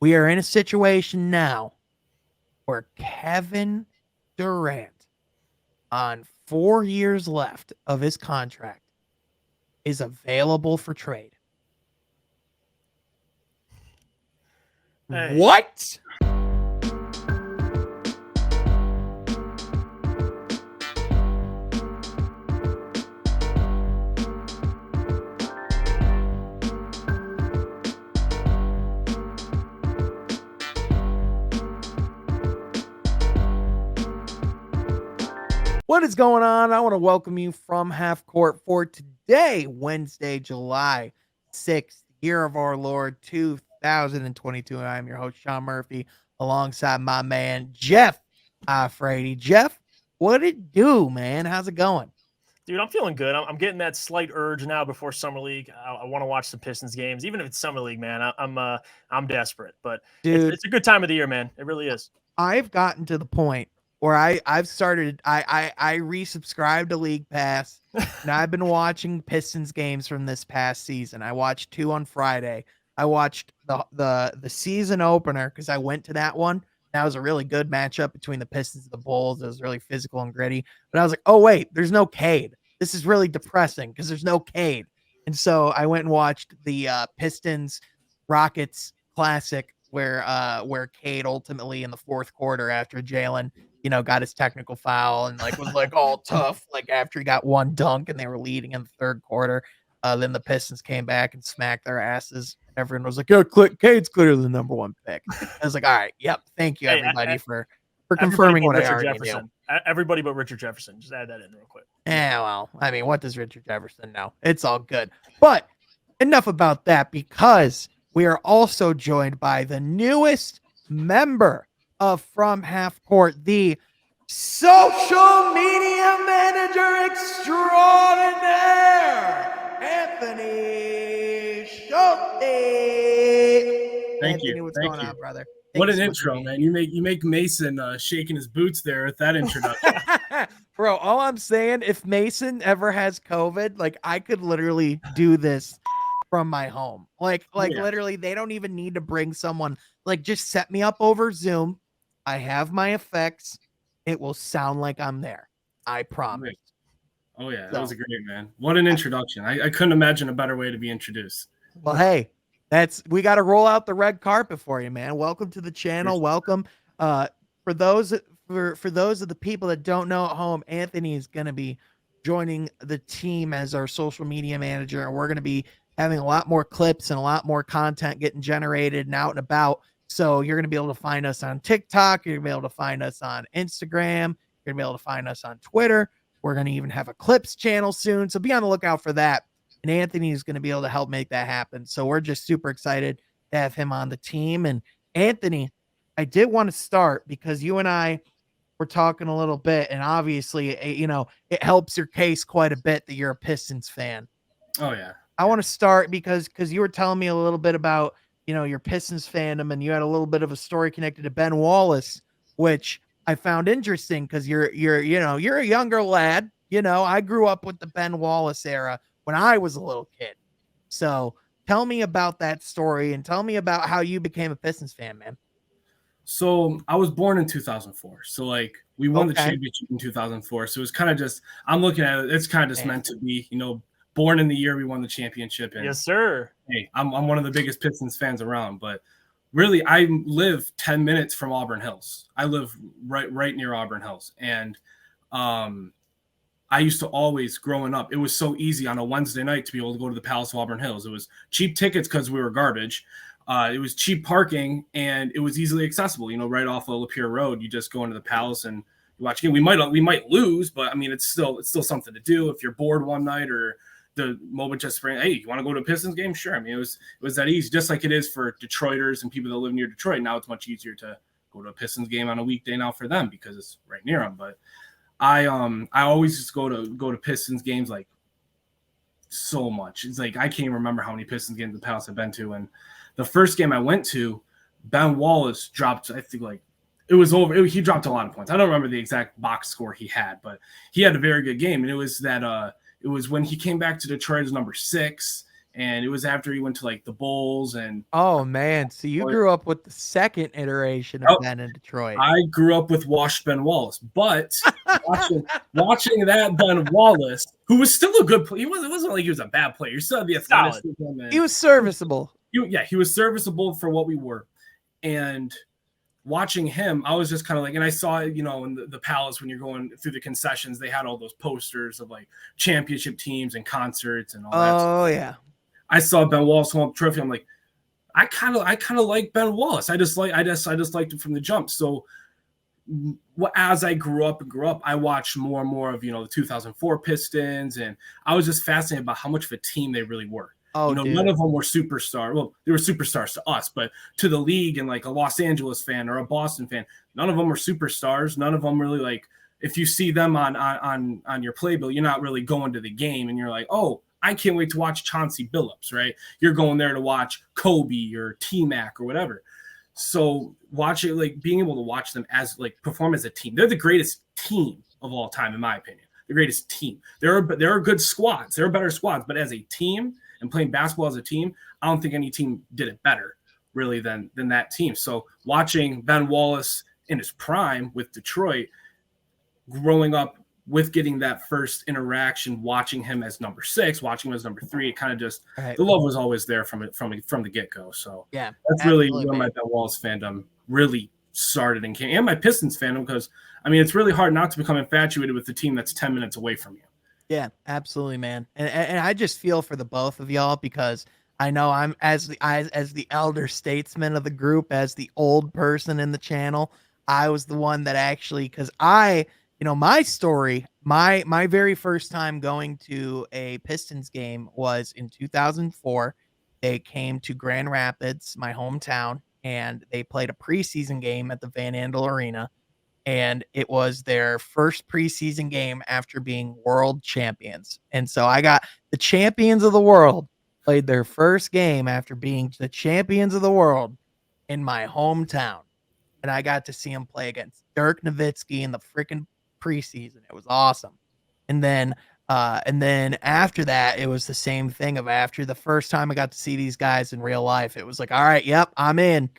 We are in a situation now where Kevin Durant, on 4 years left of his contract, is available for trade. Hey. What? What is going on? I want to welcome you from Half Court for today, Wednesday, July 6th, year of our Lord 2022. And I'm your host, Sean Murphy, alongside my man, Jeff Frady. Jeff, what it do, man? How's it going? Dude, I'm feeling good. I'm getting that slight urge now before Summer League. I want to watch some Pistons games, even if it's Summer League, man. I'm desperate, but Dude, it's a good time of the year, man. It really is. I've gotten to the point where I've started I resubscribed to League Pass and I've been watching Pistons games from this past season. I watched 2 on Friday. I watched the season opener because I went to that one. That was a really good matchup between the Pistons and the Bulls. It was really physical and gritty. But I was like, oh wait, there's no Cade. This is really depressing because there's no Cade. And so I went and watched the Pistons Rockets classic where Cade ultimately in the fourth quarter after Jalen, got his technical foul and was all tough, after he got one dunk and they were leading in the third quarter. Then the Pistons came back and smacked their asses. Everyone was like, "Yo, Cade's clearly the number one pick." I was like, "All right, yep, thank you everybody for confirming what I already knew." Everybody but Richard Jefferson. Just add that in real quick. Yeah, well, I mean, what does Richard Jefferson know? It's all good. But enough about that, because we are also joined by the newest member of From Half Court, the social media manager extraordinaire, Anthony Schulte. Thank Anthony, you. what's Thank going you. on, brother? What an intro, man. You make Mason shaking his boots there at that introduction. Bro, all I'm saying, if Mason ever has COVID, I could literally do this from my home. Literally, they don't even need to bring someone. Just set me up over Zoom. I have my effects. It will sound like I'm there. I promise. Oh yeah, that was a great, man. What an introduction. I couldn't imagine a better way to be introduced. Well, hey, we got to roll out the red carpet for you, man. Welcome to the channel. Welcome. For those of the people that don't know at home, Anthony is going to be joining the team as our social media manager, and we're going to be having a lot more clips and a lot more content getting generated and out and about. So you're going to be able to find us on TikTok. You're going to be able to find us on Instagram. You're going to be able to find us on Twitter. We're going to even have a clips channel soon. So be on the lookout for that. And Anthony is going to be able to help make that happen. So we're just super excited to have him on the team. And Anthony, I did want to start because you and I were talking a little bit, and obviously, it helps your case quite a bit that you're a Pistons fan. Oh yeah. I want to start because you were telling me a little bit about, your Pistons fandom, and you had a little bit of a story connected to Ben Wallace, which I found interesting because you're a younger lad. I grew up with the Ben Wallace era when I was a little kid. So tell me about that story and tell me about how you became a Pistons fan, man. So I was born in 2004. So we won the championship in 2004. So it's kind of just, I'm looking at it, it's kind of just meant to be, born in the year we won the championship. And yes, sir. Hey, I'm one of the biggest Pistons fans around, but really I live 10 minutes from Auburn Hills. I live right near Auburn Hills. And I used to always, growing up, it was so easy on a Wednesday night to be able to go to the Palace of Auburn Hills. It was cheap tickets because we were garbage. It was cheap parking, and it was easily accessible, right off of Lapeer Road. You just go into the Palace and you watch a game. We might lose, but I mean, it's still something to do. If you're bored one night or the moment just sprang, hey, you want to go to a Pistons game? Sure. I mean, it was that easy, just like it is for Detroiters and people that live near Detroit. Now it's much easier to go to a Pistons game on a weekday now for them because it's right near them. But I always just go to Pistons games so much. It's I can't even remember how many Pistons games the Palace I've been to. And the first game I went to, Ben Wallace dropped, I think it was over. He dropped a lot of points. I don't remember the exact box score he had, but he had a very good game. And it was that it was when he came back to Detroit as number 6, And it was after he went to like the Bulls and Oh man, so you grew up with the second iteration of Ben in Detroit. I grew up with washed Ben Wallace, but watching that Ben Wallace, who was still a good player, it wasn't like he was a bad player. He still had the athleticism. He was serviceable. He was serviceable for what we were. And watching him, I was just kind of like, and I saw, you know, in the Palace when you're going through the concessions, they had all those posters of like championship teams and concerts and all that. Oh yeah. I saw Ben Wallace hold up the trophy. I'm like, I kind of like Ben Wallace. I just liked him from the jump. So as I grew up, I watched more and more of, you know, the 2004 Pistons, and I was just fascinated about how much of a team they really were. Oh, you know, dude. None of them were superstars. Well, they were superstars to us, but to the league and like a Los Angeles fan or a Boston fan, none of them were superstars. None of them really, like, if you see them on your playbill, you're not really going to the game and you're like, oh, I can't wait to watch Chauncey Billups, right? You're going there to watch Kobe or T-Mac or whatever. So watching, like, being able to watch them as like perform as a team. They're the greatest team of all time, in my opinion. The greatest team. There are good squads. There are better squads, but as a team and playing basketball as a team, I don't think any team did it better really than that team. So watching Ben Wallace in his prime with Detroit, growing up with getting that first interaction, watching him as number 6, watching him as number 3, it kind of just the love was always there from the get-go. So yeah, that's really where my Ben Wallace fandom really started and came, and my Pistons fandom, because I mean it's really hard not to become infatuated with the team that's 10 minutes away from you. Yeah, absolutely, man. And I just feel for the both of y'all, because I know I'm as the elder statesman of the group, as the old person in the channel. I was the one that actually, because you know, my story, my very first time going to a Pistons game was in 2004. They came to Grand Rapids, my hometown, and they played a preseason game at the Van Andel Arena. And it was their first preseason game after being world champions. And so I got the champions of the world played their first game after being the champions of the world in my hometown. And I got to see them play against Dirk Nowitzki in the freaking preseason. It was awesome. And then after that, it was the same thing of after the first time I got to see these guys in real life. It was like, all right, yep, I'm in.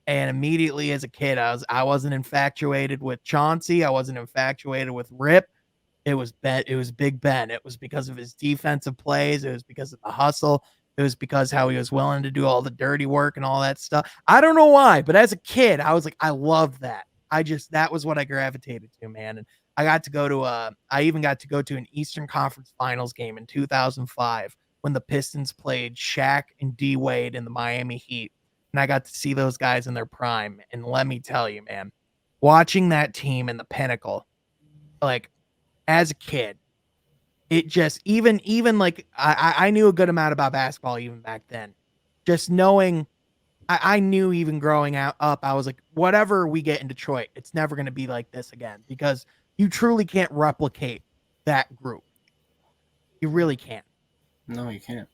And immediately as a kid, I wasn't infatuated with Chauncey. I wasn't infatuated with Rip. It was Big Ben. It was because of his defensive plays. It was because of the hustle. It was because how he was willing to do all the dirty work and all that stuff. I don't know why, but as a kid, I was like, I loved that. That was what I gravitated to, man. And I even got to go to an Eastern Conference Finals game in 2005 when the Pistons played Shaq and D Wade in the Miami Heat. And I got to see those guys in their prime. And let me tell you, man, watching that team in the pinnacle, like as a kid, it just even like I knew a good amount about basketball even back then. Just knowing, I knew even growing up, I was like, whatever we get in Detroit, it's never going to be like this again, because you truly can't replicate that group. You really can't. No, you can't.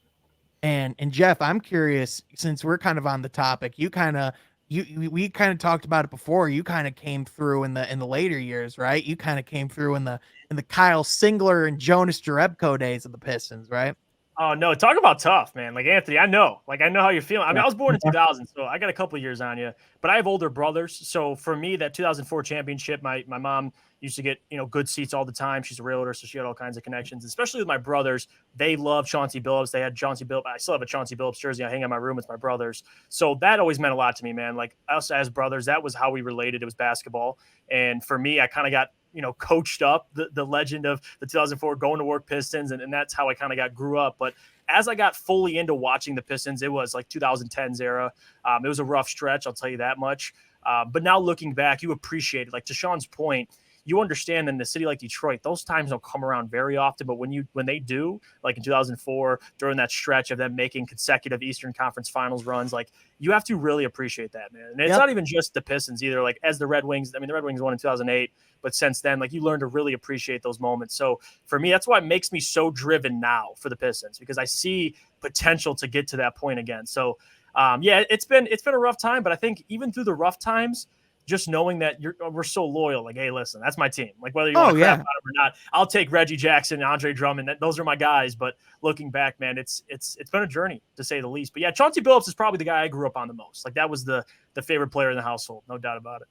And Jeff, I'm curious, since we're kind of on the topic, we kind of talked about it before. You kind of came through in the later years, right? You kind of came through in the Kyle Singler and Jonas Jerebko days of the Pistons, right? Oh no, talk about tough, man. Like Anthony, I know how you're feeling. I mean, I was born in 2000, so I got a couple of years on you, but I have older brothers. So for me, that 2004 championship, my mom used to get, good seats all the time. She's a realtor, so she had all kinds of connections, especially with my brothers. They love Chauncey Billups. They had Chauncey Billups. I still have a Chauncey Billups jersey. I hang in my room with my brothers. So that always meant a lot to me, man. Like us as brothers, that was how we related. It was basketball. And for me, I kind of got, coached up the legend of the 2004 going to work Pistons. And that's how I kind of grew up. But as I got fully into watching the Pistons, it was like 2010s era. It was a rough stretch, I'll tell you that much. But now looking back, you appreciate it. Like to Sean's point, you understand in a city like Detroit, those times don't come around very often. But when they do, like in 2004, during that stretch of them making consecutive Eastern Conference Finals runs, like you have to really appreciate that, man. And it's not even just the Pistons either. Like as the Red Wings, I mean, the Red Wings won in 2008, but since then, like you learn to really appreciate those moments. So for me, that's why it makes me so driven now for the Pistons, because I see potential to get to that point again. So it's been a rough time, but I think even through the rough times, just knowing that we're so loyal. Like, hey, listen, that's my team. Like, whether you want to crap out or not, I'll take Reggie Jackson and Andre Drummond. Those are my guys. But looking back, man, it's been a journey to say the least. But yeah, Chauncey Billups is probably the guy I grew up on the most. Like, that was the favorite player in the household, no doubt about it.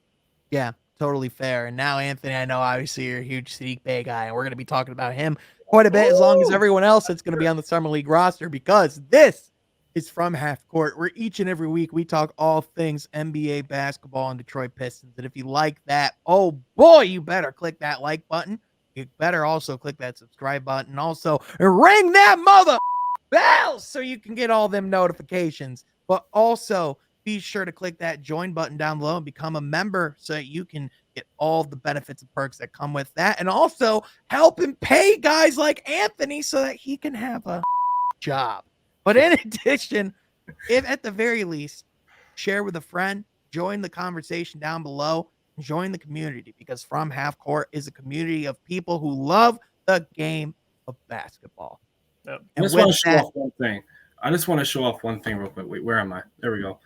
Yeah, totally fair. And now, Anthony, I know obviously you're a huge Sadiq Bey guy, and we're going to be talking about him quite a bit, as long as everyone else that's going to be on the Summer League roster, because this is From Half Court, where each and every week we talk all things NBA basketball and Detroit Pistons. And if you like that, oh boy, you better click that like button. You better also click that subscribe button. Also, ring that mother bell so you can get all them notifications. But also, be sure to click that join button down below and become a member so that you can get all the benefits and perks that come with that. And also help him pay guys like Anthony so that he can have a job. But in addition, if at the very least, share with a friend, join the conversation down below, and join the community, because From Half Court is a community of people who love the game of basketball. Yep. I just want to show off one thing. I just want to show off one thing real quick. Wait, where am I? There we go.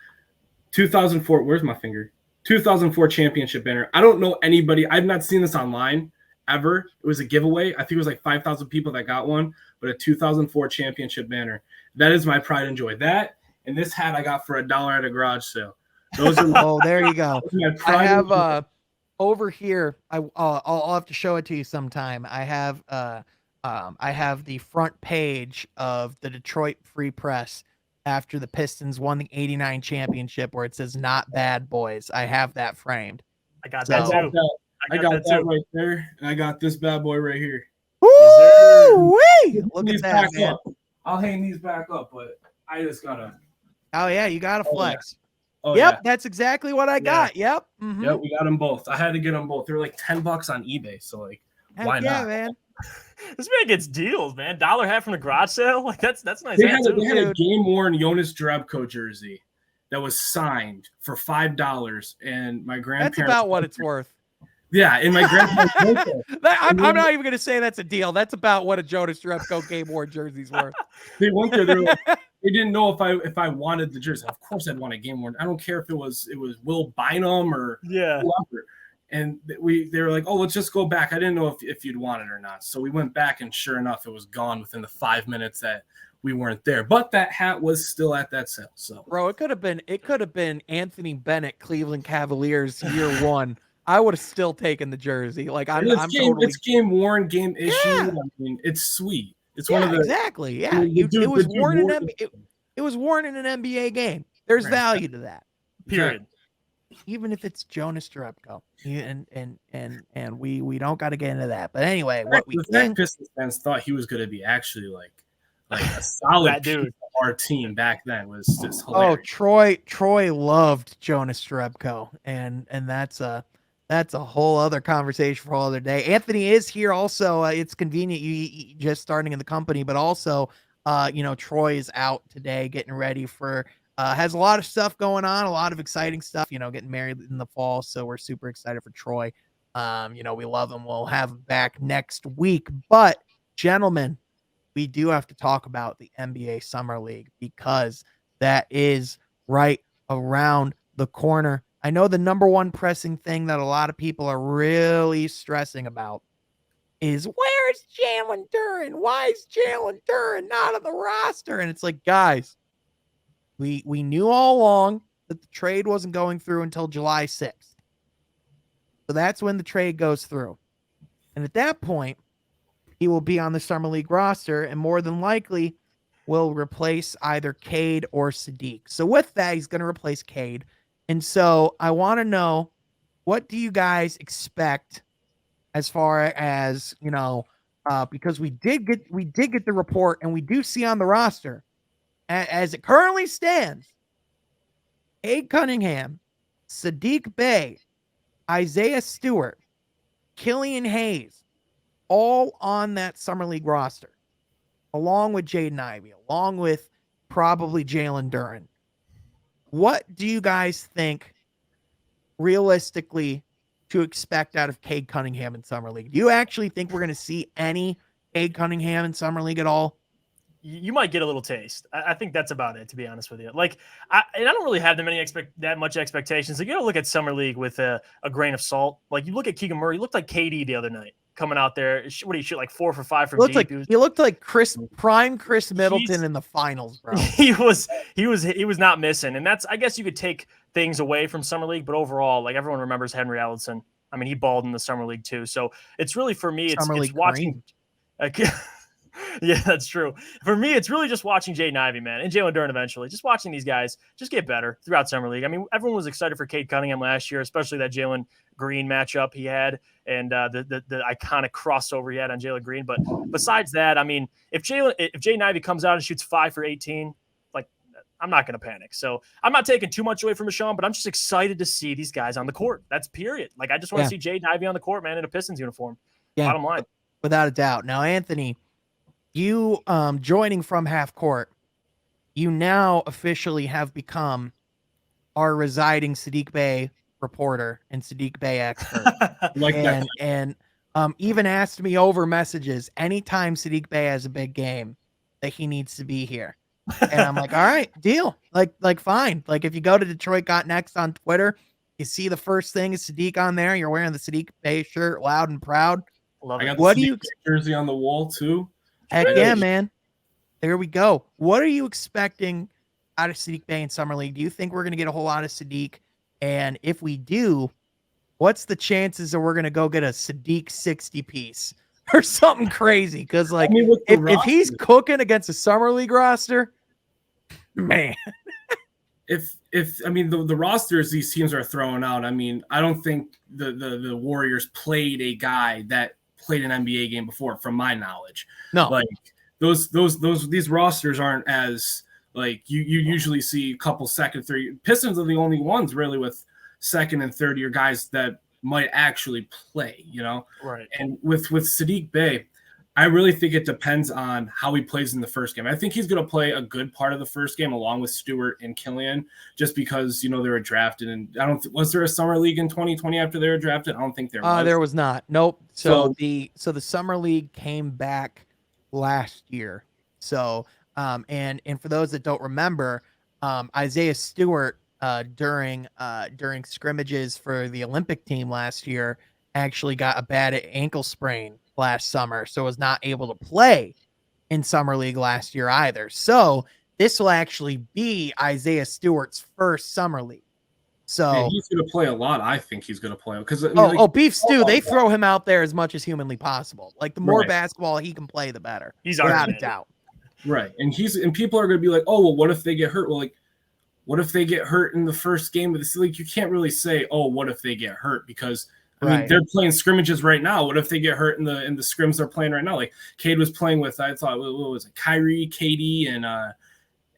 2004. Where's my finger? 2004 championship banner. I don't know anybody. I've not seen this online ever. It was a giveaway. I think it was like 5,000 people that got one, but a 2004 championship banner. That is my pride and joy. That and this hat I got for $1 at a garage sale. Those are oh, there you go. I have over here. I'll have to show it to you sometime. I have the front page of the Detroit Free Press after the Pistons won the '89 championship, where it says "Not Bad Boys." I have that framed. I got that too. I got that right there, and I got this bad boy right here. Woo-wee! Look at that, man. I'll hang these back up, but I just gotta. Oh yeah, you gotta flex. Yeah. Oh, yep, yeah. That's exactly what I got. Yep. Mm-hmm. Yep, we got them both. I had to get them both. They're like $10 on eBay, so like, why not? Man. This man gets deals, man. $1 hat from the garage sale. Like that's nice. They had a game-worn Jonas Jerebko jersey that was signed for $5, and my grandparents. That's about what it's worth. Yeah, and my grandparents. I'm not even going to say that's a deal. That's about what a Jonas Jerebko game-worn jersey's worth. They went there. They didn't know if I wanted the jersey. Of course, I'd want a game-worn. I don't care if it was Will Bynum or whoever. And they were like, oh, let's just go back. I didn't know if you'd want it or not. So we went back, and sure enough, it was gone within the 5 minutes that we weren't there. But that hat was still at that sale. So, bro, it could have been Anthony Bennett, Cleveland Cavaliers, year one. I would have still taken the jersey. Like it's game worn, game issue. Yeah. I mean, it's sweet. It's one of the exactly. Yeah, it was worn in it was worn in an NBA game. There's value to that. Period. Even if it's Jonas Jerebko, and we don't got to get into that. But anyway, what we think, Pistons fans thought he was going to be actually like a solid dude. Our team back then was just hilarious. Oh, Troy loved Jonas Jerebko, and that's a whole other conversation for a whole other day. Anthony is here also. It's convenient you just starting in the company, but also, Troy is out today getting ready for. Has a lot of stuff going on, a lot of exciting stuff, getting married in the fall. So we're super excited for Troy. We love him. We'll have him back next week. But gentlemen, we do have to talk about the NBA Summer League, because that is right around the corner. I know the number one pressing thing that a lot of people are really stressing about is, where's Jalen Duren? Why is Jalen Duren not on the roster? And it's like, guys, we knew all along that the trade wasn't going through until July 6th. So that's when the trade goes through. And at that point, he will be on the Summer League roster and more than likely will replace either Cade or Sadiq. So with that, he's going to replace Cade. And so I want to know, what do you guys expect as far as, because we did get the report, and we do see on the roster, as it currently stands, Cade Cunningham, Sadiq Bey, Isaiah Stewart, Killian Hayes, all on that Summer League roster, along with Jaden Ivey, along with probably Jalen Duren. What do you guys think realistically to expect out of Cade Cunningham in Summer League? Do you actually think we're going to see any Cade Cunningham in Summer League at all? you might get a little taste. I think that's about it, to be honest with you. Like, I don't really have that much expectations. Like, you gotta look at Summer League with a grain of salt. Like, you look at Keegan Murray, he looked like KD the other night coming out there. What do you shoot, like 4 for 5 from deep? He looked like prime Chris Middleton in the finals, bro. He was not missing. And that's, I guess you could take things away from Summer League, but overall, like, everyone remembers Henry Allison. I mean, he balled in the Summer League too. So it's really, for me, it's watching. Yeah, that's true. For me, it's really just watching Jaden Ivey, man, and Jalen Durant eventually. Just watching these guys just get better throughout Summer League. I mean, everyone was excited for Cade Cunningham last year, especially that Jalen Green matchup he had and the iconic crossover he had on Jalen Green. But besides that, I mean, if Jaden Ivey comes out and shoots 5 for 18, like, I'm not going to panic. So I'm not taking too much away from Michonne, but I'm just excited to see these guys on the court. That's period. Like, I just want to see Jaden Ivey on the court, man, in a Pistons uniform. Yeah, bottom line. Without a doubt. Now, Anthony, you joining from half court, you now officially have become our residing Sadiq Bey reporter and Sadiq Bey expert. and even asked me over messages anytime Sadiq Bey has a big game that he needs to be here. And I'm like, all right, deal. Like fine. Like, if you go to Detroit Got Next on Twitter, you see the first thing is Sadiq on there. You're wearing the Sadiq Bey shirt, loud and proud. Love it. I got the jersey on the wall too. Heck yeah, man. There we go. What are you expecting out of Sadiq Bey in Summer League? Do you think we're going to get a whole lot of Sadiq? And if we do, what's the chances that we're going to go get a Sadiq 60 piece or something crazy? Because, like, if he's cooking against a Summer League roster, man. If I mean, the rosters these teams are throwing out, I mean, I don't think the Warriors played a guy that played an NBA game before, from my knowledge. No, like these rosters aren't as, like, you usually see a couple second, third. Pistons are the only ones really with second and third year guys that might actually play, you know? Right. And with Sadiq Bey, I really think it depends on how he plays in the first game. I think he's going to play a good part of the first game along with Stewart and Killian, just because, you know, they were drafted. And was there a summer league in 2020 after they were drafted? I don't think there was. There was not. Nope. So the summer league came back last year. So and for those that don't remember, Isaiah Stewart during scrimmages for the Olympic team last year actually got a bad ankle sprain last summer, so was not able to play in Summer League last year either. So this will actually be Isaiah Stewart's first Summer League. So yeah, he's going to play a lot. I think he's going to play because Beef Stew, they throw him out there as much as humanly possible. Like, the more basketball he can play, the better. He's without a doubt. Right, and people are going to be like, oh, well, what if they get hurt? Well, like, what if they get hurt in the first game of the league? You can't really say, oh, what if they get hurt, because I mean, they're playing scrimmages right now. What if they get hurt in the scrims they're playing right now? Like, Cade was playing with, I thought, what was it, Kyrie, KD,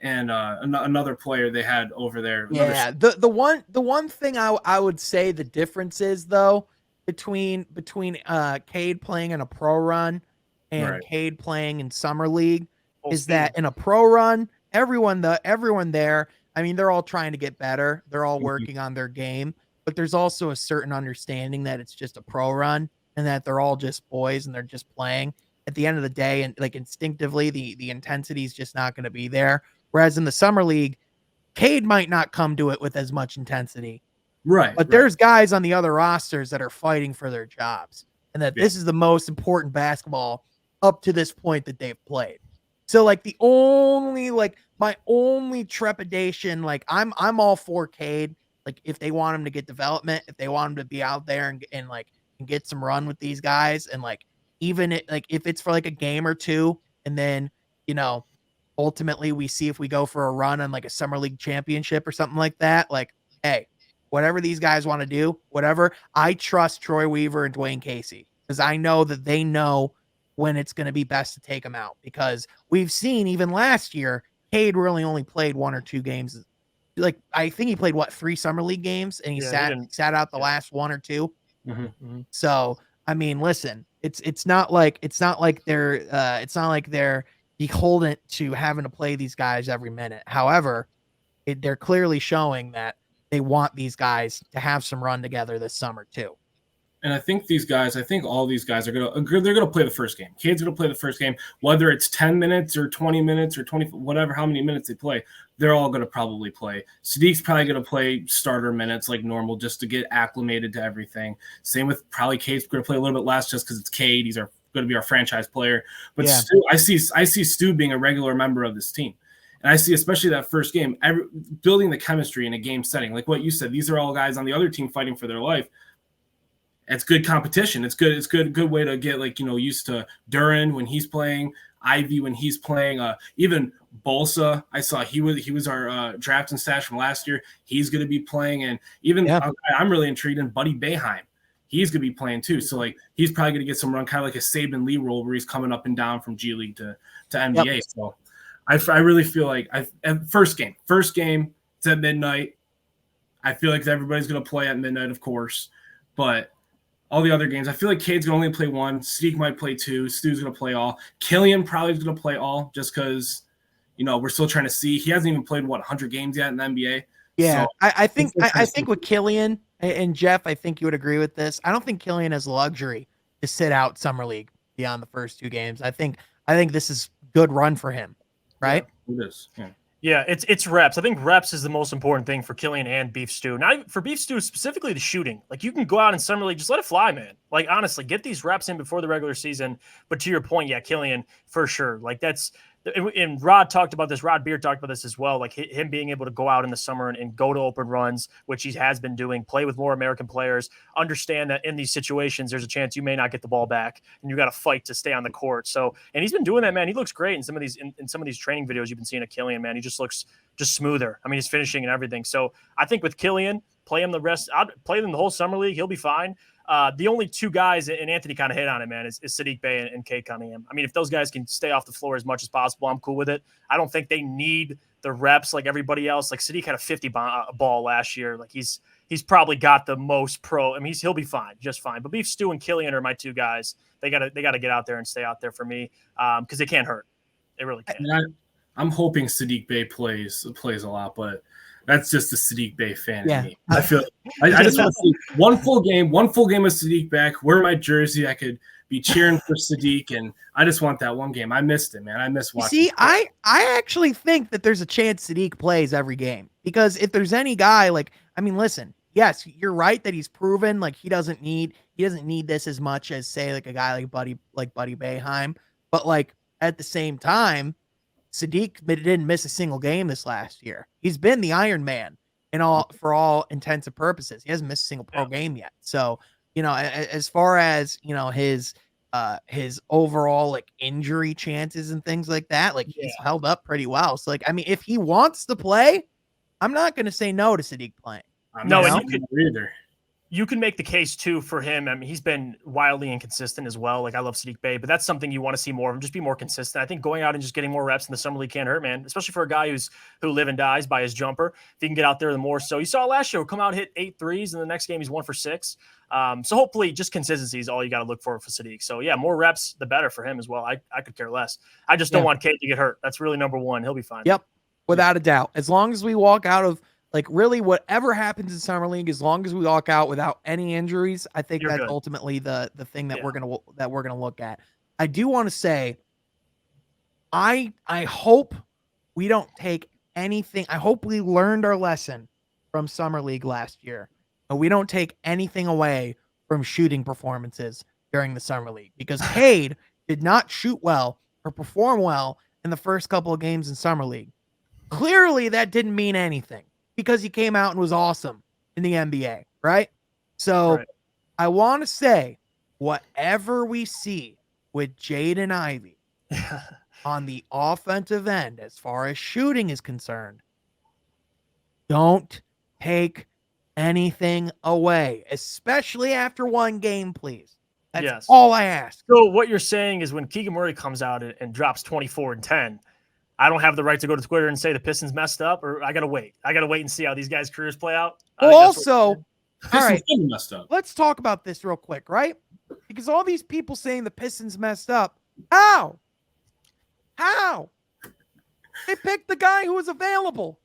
and another player they had over there. Yeah, the one thing I would say the difference is, though, between Cade playing in a pro run and Cade playing in Summer League is that in a pro run, everyone there, I mean, they're all trying to get better. They're all working on their game. But there's also a certain understanding that it's just a pro run and that they're all just boys and they're just playing at the end of the day. And, like, instinctively, the intensity is just not going to be there. Whereas in the Summer League, Cade might not come to it with as much intensity. Right. But there's guys on the other rosters that are fighting for their jobs, and that this is the most important basketball up to this point that they've played. So, like, my only trepidation, like, I'm all for Cade. Like, if they want him to get development, if they want him to be out there and get some run with these guys, and, like, even if it's for like a game or two, and then, you know, ultimately we see if we go for a run on like a Summer League championship or something like that, like, hey, whatever these guys want to do, whatever. I trust Troy Weaver and Dwayne Casey, because I know that they know when it's going to be best to take them out, because we've seen even last year, Cade really only played 1 or 2 games. Like, I think he played 3 Summer League games, and he sat out the last 1 or 2. Mm-hmm. So, I mean, listen, it's not like they're beholden to having to play these guys every minute. However, they're clearly showing that they want these guys to have some run together this summer too. And I think all these guys they're gonna play the first game. Cade's gonna play the first game, whether it's 10 minutes or 20 minutes or 20, whatever, how many minutes they play, they're all gonna probably play. Sadiq's probably gonna play starter minutes like normal just to get acclimated to everything. Same with probably Cade's gonna play a little bit less just because it's Cade. He's going to be our franchise player. But Yeah. Stu, I see Stu being a regular member of this team. And I see, especially that first game, building the chemistry in a game setting. Like what you said, these are all guys on the other team fighting for their life. It's good competition. It's good. It's good way to get used to Durant when he's playing, Ivey when he's playing. Even Bolsa, I saw he was our draft and stash from last year. He's going to be playing, and even I'm really intrigued in Buddy Boeheim. He's going to be playing too. So he's probably going to get some run, kind of like a Saban Lee role where he's coming up and down from G League to NBA. Yep. So I really feel like first game, it's at midnight. I feel like everybody's going to play at midnight, of course, but all the other games, I feel like Cade's going to only play one. Sadiq might play two. Stu's going to play all. Killian probably is going to play all just because, we're still trying to see. He hasn't even played, 100 games yet in the NBA? Yeah, so I think with Killian and Jeff, I think you would agree with this. I don't think Killian has the luxury to sit out Summer League beyond the first 2 games. I think this is good run for him, right? Yeah, it is. Yeah. Yeah, it's reps. I think reps is the most important thing for Killian and Beef Stew. Not even for Beef Stew, specifically the shooting. Like, you can go out in Summer League, just let it fly, man. Like, honestly, get these reps in before the regular season. But to your point, yeah, Killian, for sure. Like, that's – and Rod talked about this. Rod Beer talked about this as well. Like, him being able to go out in the summer and go to open runs, which he has been doing, play with more American players, understand that in these situations there's a chance you may not get the ball back, and you got to fight to stay on the court. So, and he's been doing that, man. He looks great in some of these training videos you've been seeing of Killian, man. He just looks just smoother. I mean, he's finishing and everything. So I think with Killian, play him I'd play him the whole summer league. He'll be fine. The only 2 guys, and Anthony kind of hit on it, man, is Sadiq Bey and Cade Cunningham. I mean, if those guys can stay off the floor as much as possible, I'm cool with it. I don't think they need the reps like everybody else. Like, Sadiq had a 50 ball last year. Like, he's probably got the most pro. I mean, he'll be fine, just fine. But Beef Stew and Killian are my 2 guys. They gotta get out there and stay out there for me because they can't hurt. They really can't. I'm hoping Sadiq Bey plays a lot, but that's just the Sadiq Bey fan in me. I feel I just want to see one full game of Sadiq back, wear my jersey. I could be cheering for Sadiq, and I just want that one game. I missed it, man. I miss watching. See, I actually think that there's a chance Sadiq plays every game, because if there's any guy, like, I mean, listen, yes, you're right that he's proven like he doesn't need this as much as, say, like a guy like Buddy Boeheim, but like at the same time, Sadiq didn't miss a single game this last year. He's been the Iron Man for all intents and purposes. He hasn't missed a single pro game yet. So, as far as, his overall like injury chances and things like that, like he's held up pretty well. So, like, I mean, if he wants to play, I'm not going to say no to Sadiq playing. No, and you can make the case too for him. I mean, he's been wildly inconsistent as well. Like, I love Sadiq Bey, but that's something you want to see more of him. Just be more consistent. I think going out and just getting more reps in the summer league can't hurt, man. Especially for a guy who live and dies by his jumper. If he can get out there, the more so. You saw last year, come out, hit 8 threes, and the next game he's 1 for 6. So hopefully, just consistency is all you got to look for Sadiq. So yeah, more reps, the better for him as well. I could care less. I just don't want Cade to get hurt. That's really number one. He'll be fine. Yep, without a doubt. As long as we walk out of, like, really whatever happens in summer league, as long as we walk out without any injuries, I think that's good. Ultimately the thing that we're gonna look at. I do want to say, I hope we don't take anything. I hope we learned our lesson from summer league last year, but we don't take anything away from shooting performances during the summer league, because Cade did not shoot well or perform well in the first couple of games in summer league. Clearly, that didn't mean anything, because he came out and was awesome in the NBA, right? So I want to say, whatever we see with Jaden Ivey on the offensive end, as far as shooting is concerned, don't take anything away, especially after one game, please. That's all I ask. So what you're saying is when Keegan Murray comes out and drops 24 and 10, I don't have the right to go to Twitter and say the Pistons messed up, or I got to wait. I got to wait and see how these guys' careers play out. Well, also, all right, messed up. Let's talk about this real quick, right? Because all these people saying the Pistons messed up. How? They picked the guy who was available.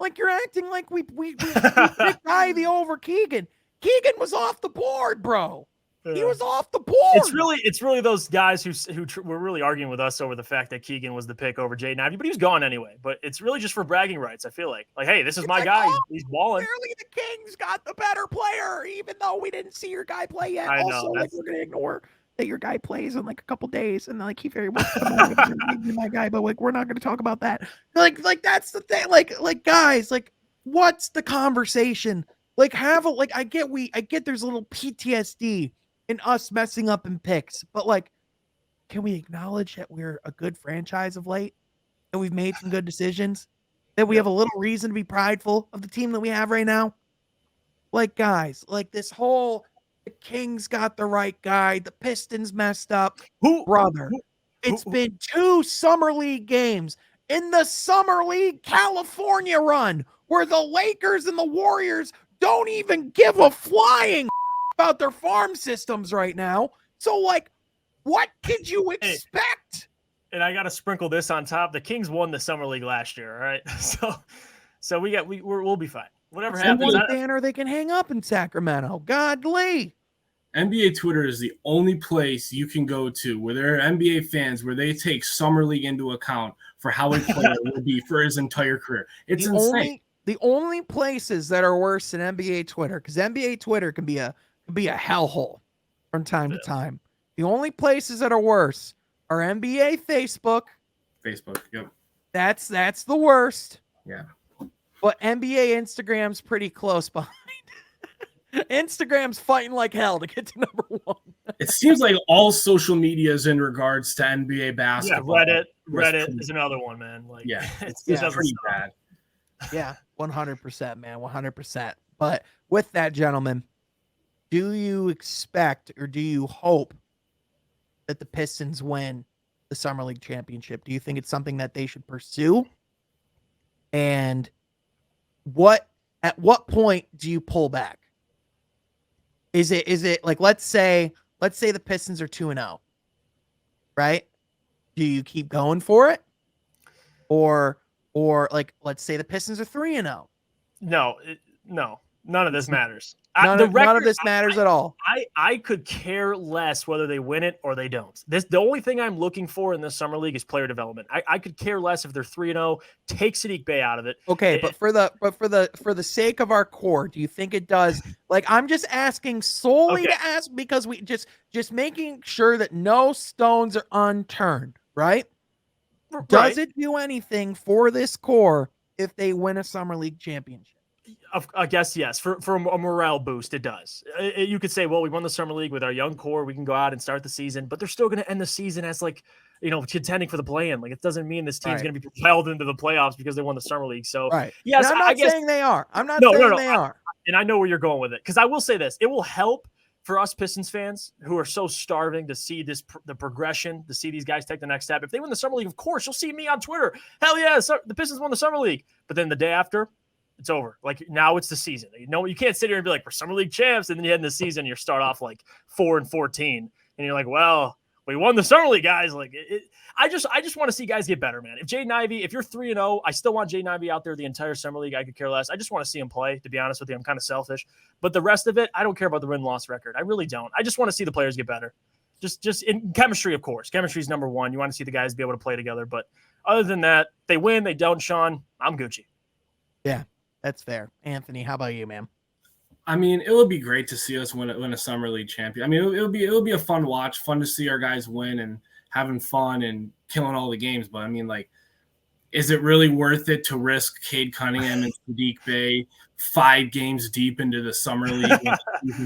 Like, you're acting like we picked Ivey over Keegan. Keegan was off the board, bro. He was off the board. It's really those guys who were really arguing with us over the fact that Keegan was the pick over Jaden Ivey, but he was gone anyway. But it's really just for bragging rights. I feel like, hey, this is my guy. He's balling. Clearly, the Kings got the better player, even though we didn't see your guy play yet. I also, know, like, we're gonna ignore that your guy plays in like a couple days, and like he very well be my guy, but like we're not gonna talk about that. Like that's the thing. Like guys, like what's the conversation? Like I get there's a little PTSD in us messing up in picks, but like, can we acknowledge that we're a good franchise of late, and we've made some good decisions, that we have a little reason to be prideful of the team that we have right now? Like, guys, like this whole the Kings got the right guy, the Pistons messed up. Brother, it's been 2 summer league games in the summer league California run where the Lakers and the Warriors don't even give a flying about their farm systems right now. So, like, what did you expect? And I got to sprinkle this on top. The Kings won the summer league last year, all right? So we'll be fine. Whatever happens. What banner they can hang up in Sacramento? Godly. NBA Twitter is the only place you can go to where there are NBA fans where they take summer league into account for how a player will be for his entire career. It's insane. The only places that are worse than NBA Twitter, because NBA Twitter can be a hellhole from time to time. The only places that are worse are NBA Facebook. Yep. That's the worst. Yeah. But NBA Instagram's pretty close behind. Instagram's fighting like hell to get to number 1. It seems like all social media is in regards to NBA basketball. Yeah, Reddit is another one, man. Like, yeah, it's pretty bad. Yeah, 100%, man, 100%. But with that, gentlemen, do you expect or do you hope that the Pistons win the Summer League championship? Do you think it's something that they should pursue? And at what point do you pull back? Is it like, let's say the Pistons are 2-0, right? Do you keep going for it? Or like, let's say the Pistons are 3-0. No, none of this matters. None of this matters at all. I could care less whether they win it or they don't. The only thing I'm looking for in this summer league is player development. I could care less if they're 3-0. Take Saddiq Bey out of it. Okay, but for the sake of our core, do you think it does? Like, I'm just asking solely to ask because we just making sure that no stones are unturned, right? Does it do anything for this core if they win a summer league championship? I guess yes. For a morale boost, it does. You could say, well, we won the summer league with our young core. We can go out and start the season, but they're still going to end the season as like, contending for the play-in. Like, it doesn't mean this team's going to be propelled into the playoffs because they won the summer league. So, yes, I'm not saying they are. I'm not saying they are. And I know where you're going with it, because I will say this: it will help for us Pistons fans who are so starving to see the progression, to see these guys take the next step. If they win the summer league, of course, you'll see me on Twitter. Hell yeah, the Pistons won the summer league. But then the day after, it's over. Like, now it's the season. You can't sit here and be like, we're summer league champs, and then you end the season, you start off like 4-14, and you're like, well, we won the summer league, guys. Like, I just want to see guys get better, man. If Jaden Ivey, if you're 3-0, I still want Jaden Ivey out there the entire summer league. I could care less. I just want to see him play, to be honest with you. I'm kind of selfish, but the rest of it, I don't care about the win-loss record. I really don't. I just want to see the players get better. Just in chemistry, of course. Chemistry is number one. You want to see the guys be able to play together, but other than that, they win, they don't, Sean, I'm Gucci. Yeah. That's fair. Anthony, how about you, man? I mean, it would be great to see us win a summer league champion. I mean, it'll be a fun watch, fun to see our guys win and having fun and killing all the games. But I mean, like, is it really worth it to risk Cade Cunningham and Saddiq Bey 5 games deep into the summer league?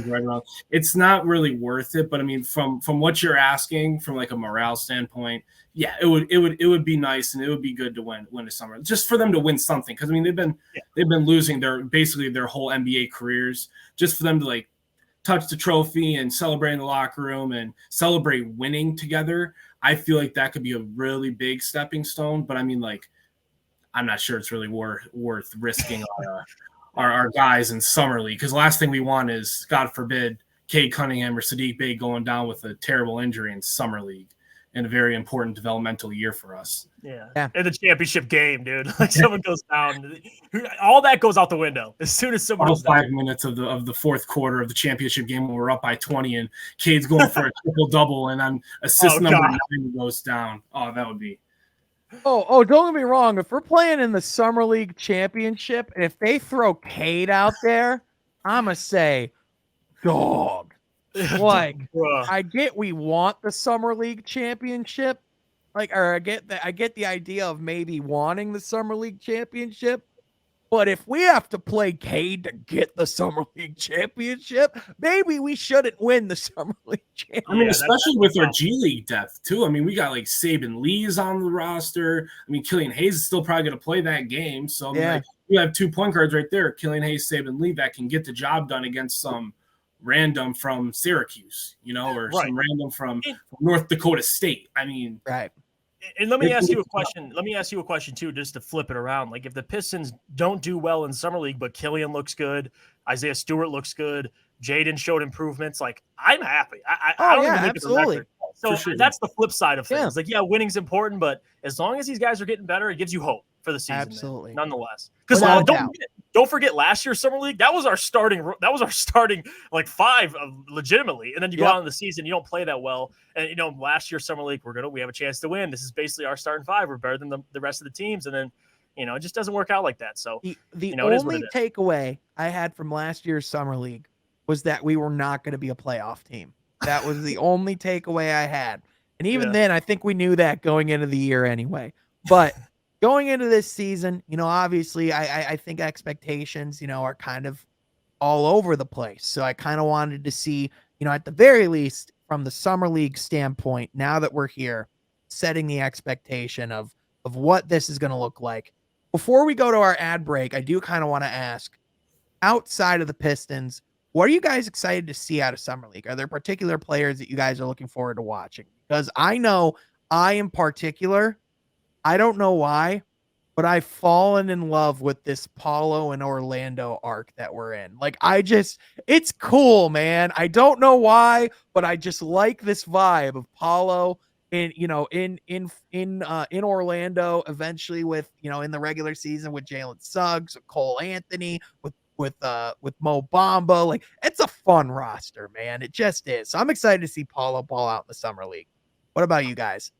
Right around? It's not really worth it. But I mean, from what you're asking, from like a morale standpoint, yeah, it would be nice, and it would be good to win a summer, just for them to win something. Because I mean, they've been losing their whole NBA careers. Just for them to like touch the trophy and celebrate in the locker room and celebrate winning together, I feel like that could be a really big stepping stone. But I mean, like, I'm not sure it's really worth risking our guys in summer league, because the last thing we want is, God forbid, Cade Cunningham or Saddiq Bey going down with a terrible injury in summer league. in a very important developmental year for us. Yeah. In the championship game, dude. Like someone goes down, all that goes out the window as soon as someone goes down. 5 minutes of the fourth quarter of the championship game when we're up by 20 and Cade's going for a triple double and I'm assist number 9 goes down. Oh, that would be. Oh, don't get me wrong. If we're playing in the Summer League Championship, and if they throw Cade out there, I'm going to say, dog. Like, I get we want the Summer League Championship. Like, or I get the idea of maybe wanting the Summer League Championship. But if we have to play Cade to get the Summer League Championship, maybe we shouldn't win the Summer League Championship. I mean, especially with our G League depth, too. I mean, we got, like, Saban Lee's on the roster. I mean, Killian Hayes is still probably going to play that game. So, I mean, like, you have 2 point guards right there, Killian Hayes, Saban Lee, that can get the job done against some random from Syracuse, or some random from North Dakota State. I mean, right. And let me ask you a question. Let me ask you a question too, just to flip it around. Like, if the Pistons don't do well in Summer League, but Killian looks good, Isaiah Stewart looks good, Jaden showed improvements, like, I'm happy. I don't even look at the record. So that's the flip side of things. Like, winning's important, but as long as these guys are getting better, it gives you hope for the season. Absolutely. Man, nonetheless. Because don't forget last year's Summer League, that was our starting like 5 legitimately. And then you go out in the season, you don't play that well. And last year's Summer League, we have a chance to win. This is basically our starting 5. We're better than the rest of the teams. And then it just doesn't work out like that. So the only takeaway I had from last year's Summer League was that we were not going to be a playoff team. That was the only takeaway I had. And even then, I think we knew that going into the year anyway. But going into this season, obviously I think expectations, are kind of all over the place. So I kind of wanted to see, at the very least from the Summer League standpoint, now that we're here, setting the expectation of what this is going to look like. Before we go to our ad break, I do kind of want to ask, outside of the Pistons, what are you guys excited to see out of Summer League? Are there particular players that you guys are looking forward to watching? Because I know I in particular, I don't know why, but I've fallen in love with this Paulo and Orlando arc that we're in. Like, it's cool, man. I don't know why, but I just like this vibe of Paulo in Orlando, eventually with, in the regular season with Jalen Suggs, Cole Anthony, with Mo Bamba. Like, it's a fun roster, man. It just is. So I'm excited to see Paulo ball out in the Summer League. What about you guys?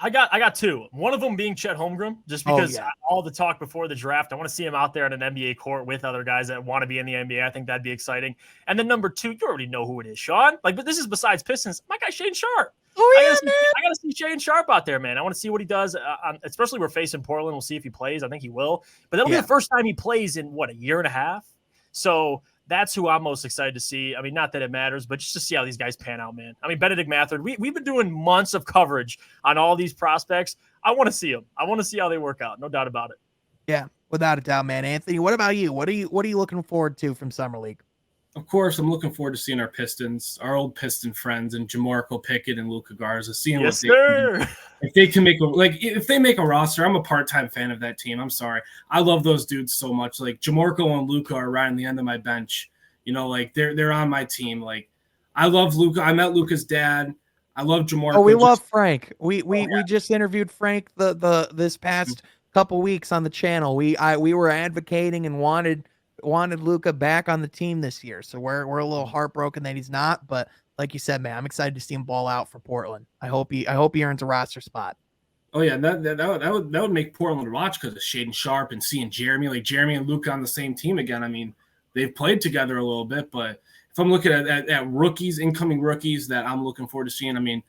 I got 2. One of them being Chet Holmgren, just because all the talk before the draft, I want to see him out there on an NBA court with other guys that want to be in the NBA. I think that'd be exciting. And then number 2, you already know who it is, Sean. Like, but this is besides Pistons. My guy Shane Sharp. Oh yeah, I gotta see Shane Sharp out there, man. I want to see what he does. Especially we're facing Portland. We'll see if he plays. I think he will. But that'll be the first time he plays in a year and a half. So that's who I'm most excited to see. I mean, not that it matters, but just to see how these guys pan out, man. I mean, Benedict Mathurin, we've been doing months of coverage on all these prospects. I want to see them. I want to see how they work out. No doubt about it. Yeah, without a doubt, man. Anthony, what about you? What are you looking forward to from Summer League? Of course, I'm looking forward to seeing our Pistons, our old Piston friends, and Jamarco Pickett and Luka Garza, seeing what they can do. If they can if they make a roster. I'm a part-time fan of that team. I'm sorry. I love those dudes so much. Like, Jamarco and Luka are right on the end of my bench. Like, they're on my team. Like, I love Luka. I met Luka's dad. I love Jamarco. Oh, we love Frank. We just interviewed Frank this past couple weeks on the channel. We were advocating and wanted Luka back on the team this year. So we're a little heartbroken that he's not, but like you said, man, I'm excited to see him ball out for Portland. I hope he earns a roster spot. Oh yeah, that would make Portland watch because of Shaden Sharp and seeing Jeremy and Luka on the same team again. I mean, they've played together a little bit, but if I'm looking at rookies, incoming rookies that I'm looking forward to seeing, I mean,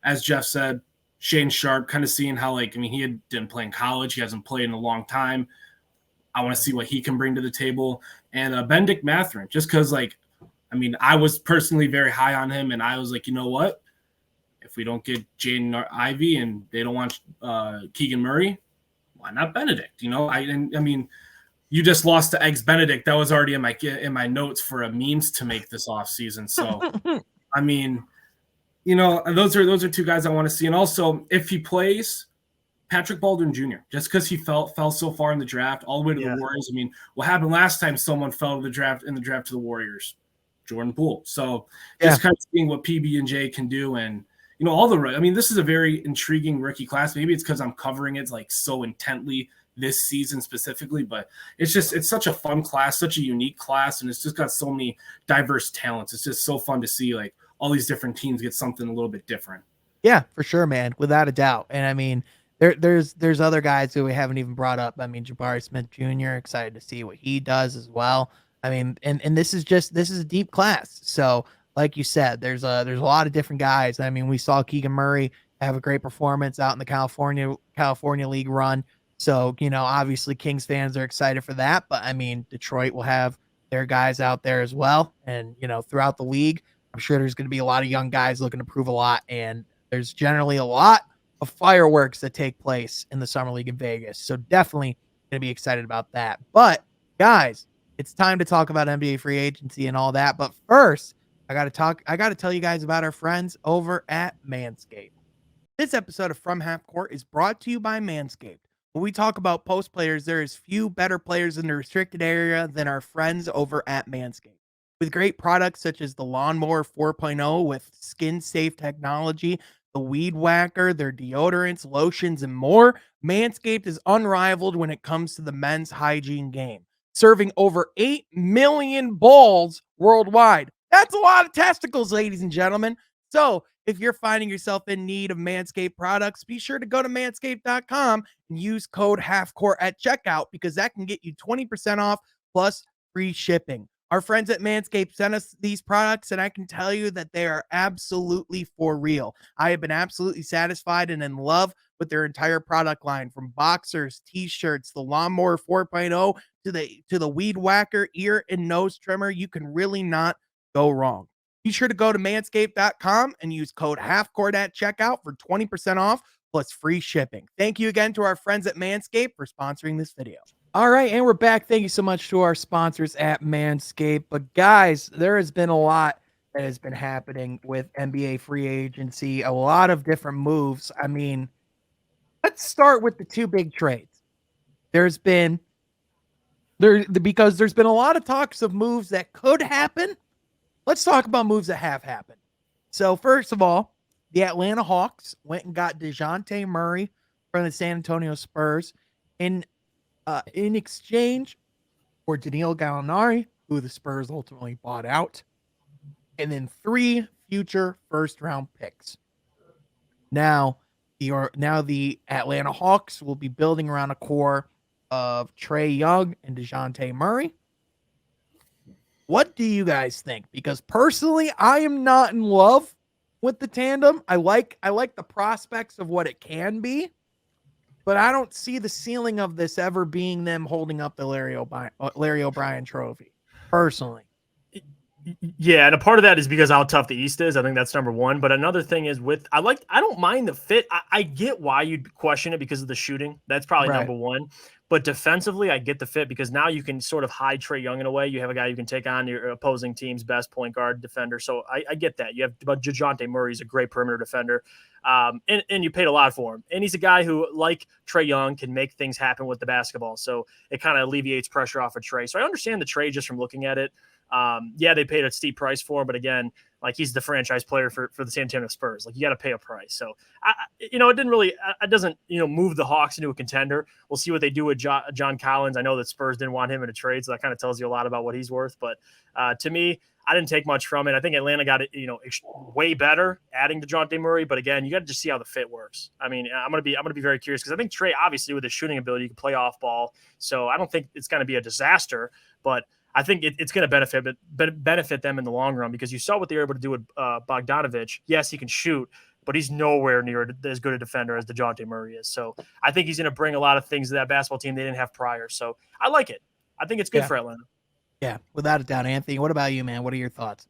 as Jeff said, Shaden Sharp, kind of seeing how, he didn't play in college. He hasn't played in a long time. I want to see what he can bring to the table. And Benedict Mathurin, just because, I was personally very high on him, and I was like, you know what? If we don't get Jaden or Ivey and they don't want Keegan Murray, why not Benedict? You just lost to Eggs Benedict. That was already in my notes for a memes to make this offseason. So, those are 2 guys I want to see. And also, if he plays, Patrick Baldwin Jr., just because he fell so far in the draft, all the way to the Warriors. I mean, what happened last time someone fell in the draft to the Warriors? Jordan Poole. So just kind of seeing what PB&J can do. And, all the, I mean, this is a very intriguing rookie class. Maybe it's because I'm covering it like so intently this season specifically, but it's such a fun class, such a unique class, and it's just got so many diverse talents. It's just so fun to see like all these different teams get something a little bit different. Yeah, for sure, man, without a doubt. And I mean, there's other guys who we haven't even brought up. I mean, Jabari Smith Jr., excited to see what he does as well. I mean, and this is a deep class. So, like you said, there's a lot of different guys. I mean, we saw Keegan Murray have a great performance out in the California League run. So, obviously Kings fans are excited for that, but I mean, Detroit will have their guys out there as well. And, throughout the league, I'm sure there's going to be a lot of young guys looking to prove a lot. And there's generally a lot of fireworks that take place in the Summer League in Vegas. So definitely going to be excited about that. But guys, it's time to talk about NBA free agency and all that. But first, I got to tell you guys about our friends over at Manscaped. This episode of From Half Court is brought to you by Manscaped. When we talk about post players, there is few better players in the restricted area than our friends over at Manscaped. With great products such as the Lawnmower 4.0 with skin-safe technology, the Weed Whacker, their deodorants, lotions, and more, Manscaped is unrivaled when it comes to the men's hygiene game, serving over 8 million balls worldwide. That's a lot of testicles, ladies and gentlemen. So if you're finding yourself in need of Manscaped products, be sure to go to manscaped.com and use code HALFCOURT at checkout, because that can get you 20% off plus free shipping. Our friends at Manscaped sent us these products, and I can tell you that they are absolutely for real. I have been absolutely satisfied and in love with their entire product line, from boxers, t-shirts, the Lawnmower 4.0 to the Weed Whacker ear and nose trimmer. You can really not go wrong. Be sure to go to manscaped.com and use code HALFCOURT at checkout for 20% off plus free shipping. Thank you again to our friends at Manscaped for sponsoring this video. All right, and we're back. Thank you so much to our sponsors at Manscaped. But guys, there has been a lot that has been happening with NBA free agency, a lot of different moves. I mean, let's start with the two big trades. Because there's been a lot of talks of moves that could happen. Let's talk about moves that have happened. So first of all, the Atlanta Hawks went and got Dejounte Murray from the San Antonio Spurs in exchange for Danilo Gallinari, who the Spurs ultimately bought out, and then 3 future first-round picks. Now the Atlanta Hawks will be building around a core of Trae Young and Dejounte Murray. What do you guys think? Because personally, I am not in love with the tandem. I like the prospects of what it can be, but I don't see the ceiling of this ever being them holding up the Larry O'Brien trophy, personally. Yeah, and a part of that is because how tough the East is. I think that's number one. But another thing is I don't mind the fit. I get why you'd question it because of the shooting. That's probably number one. But defensively, I get the fit because now you can sort of hide Trae Young in a way. You have a guy you can take on your opposing team's best point guard defender. So I get that. You have Dejounte Murray. He's a great perimeter defender. And you paid a lot for him. And he's a guy who, like Trae Young, can make things happen with the basketball. So it kind of alleviates pressure off of Trae. So I understand the trade just from looking at it. Yeah, they paid a steep price for him, but again, like, he's the franchise player for the San Antonio Spurs. Like, you got to pay a price. So, it doesn't move the Hawks into a contender. We'll see what they do with John Collins. I know that Spurs didn't want him in a trade, so that kind of tells you a lot about what he's worth. But to me, I didn't take much from it. I think Atlanta got it, way better adding Dejounte Murray. But again, you got to just see how the fit works. I mean, I'm gonna be very curious because I think Trae, obviously, with his shooting ability, he can play off ball. So I don't think it's going to be a disaster, but I think it's going to benefit them in the long run, because you saw what they were able to do with Bogdanovich. Yes, he can shoot, but he's nowhere near as good a defender as Dejounte Murray is. So I think he's going to bring a lot of things to that basketball team they didn't have prior. So I like it. I think it's good for Atlanta. Yeah, without a doubt. Anthony, what about you, man? What are your thoughts?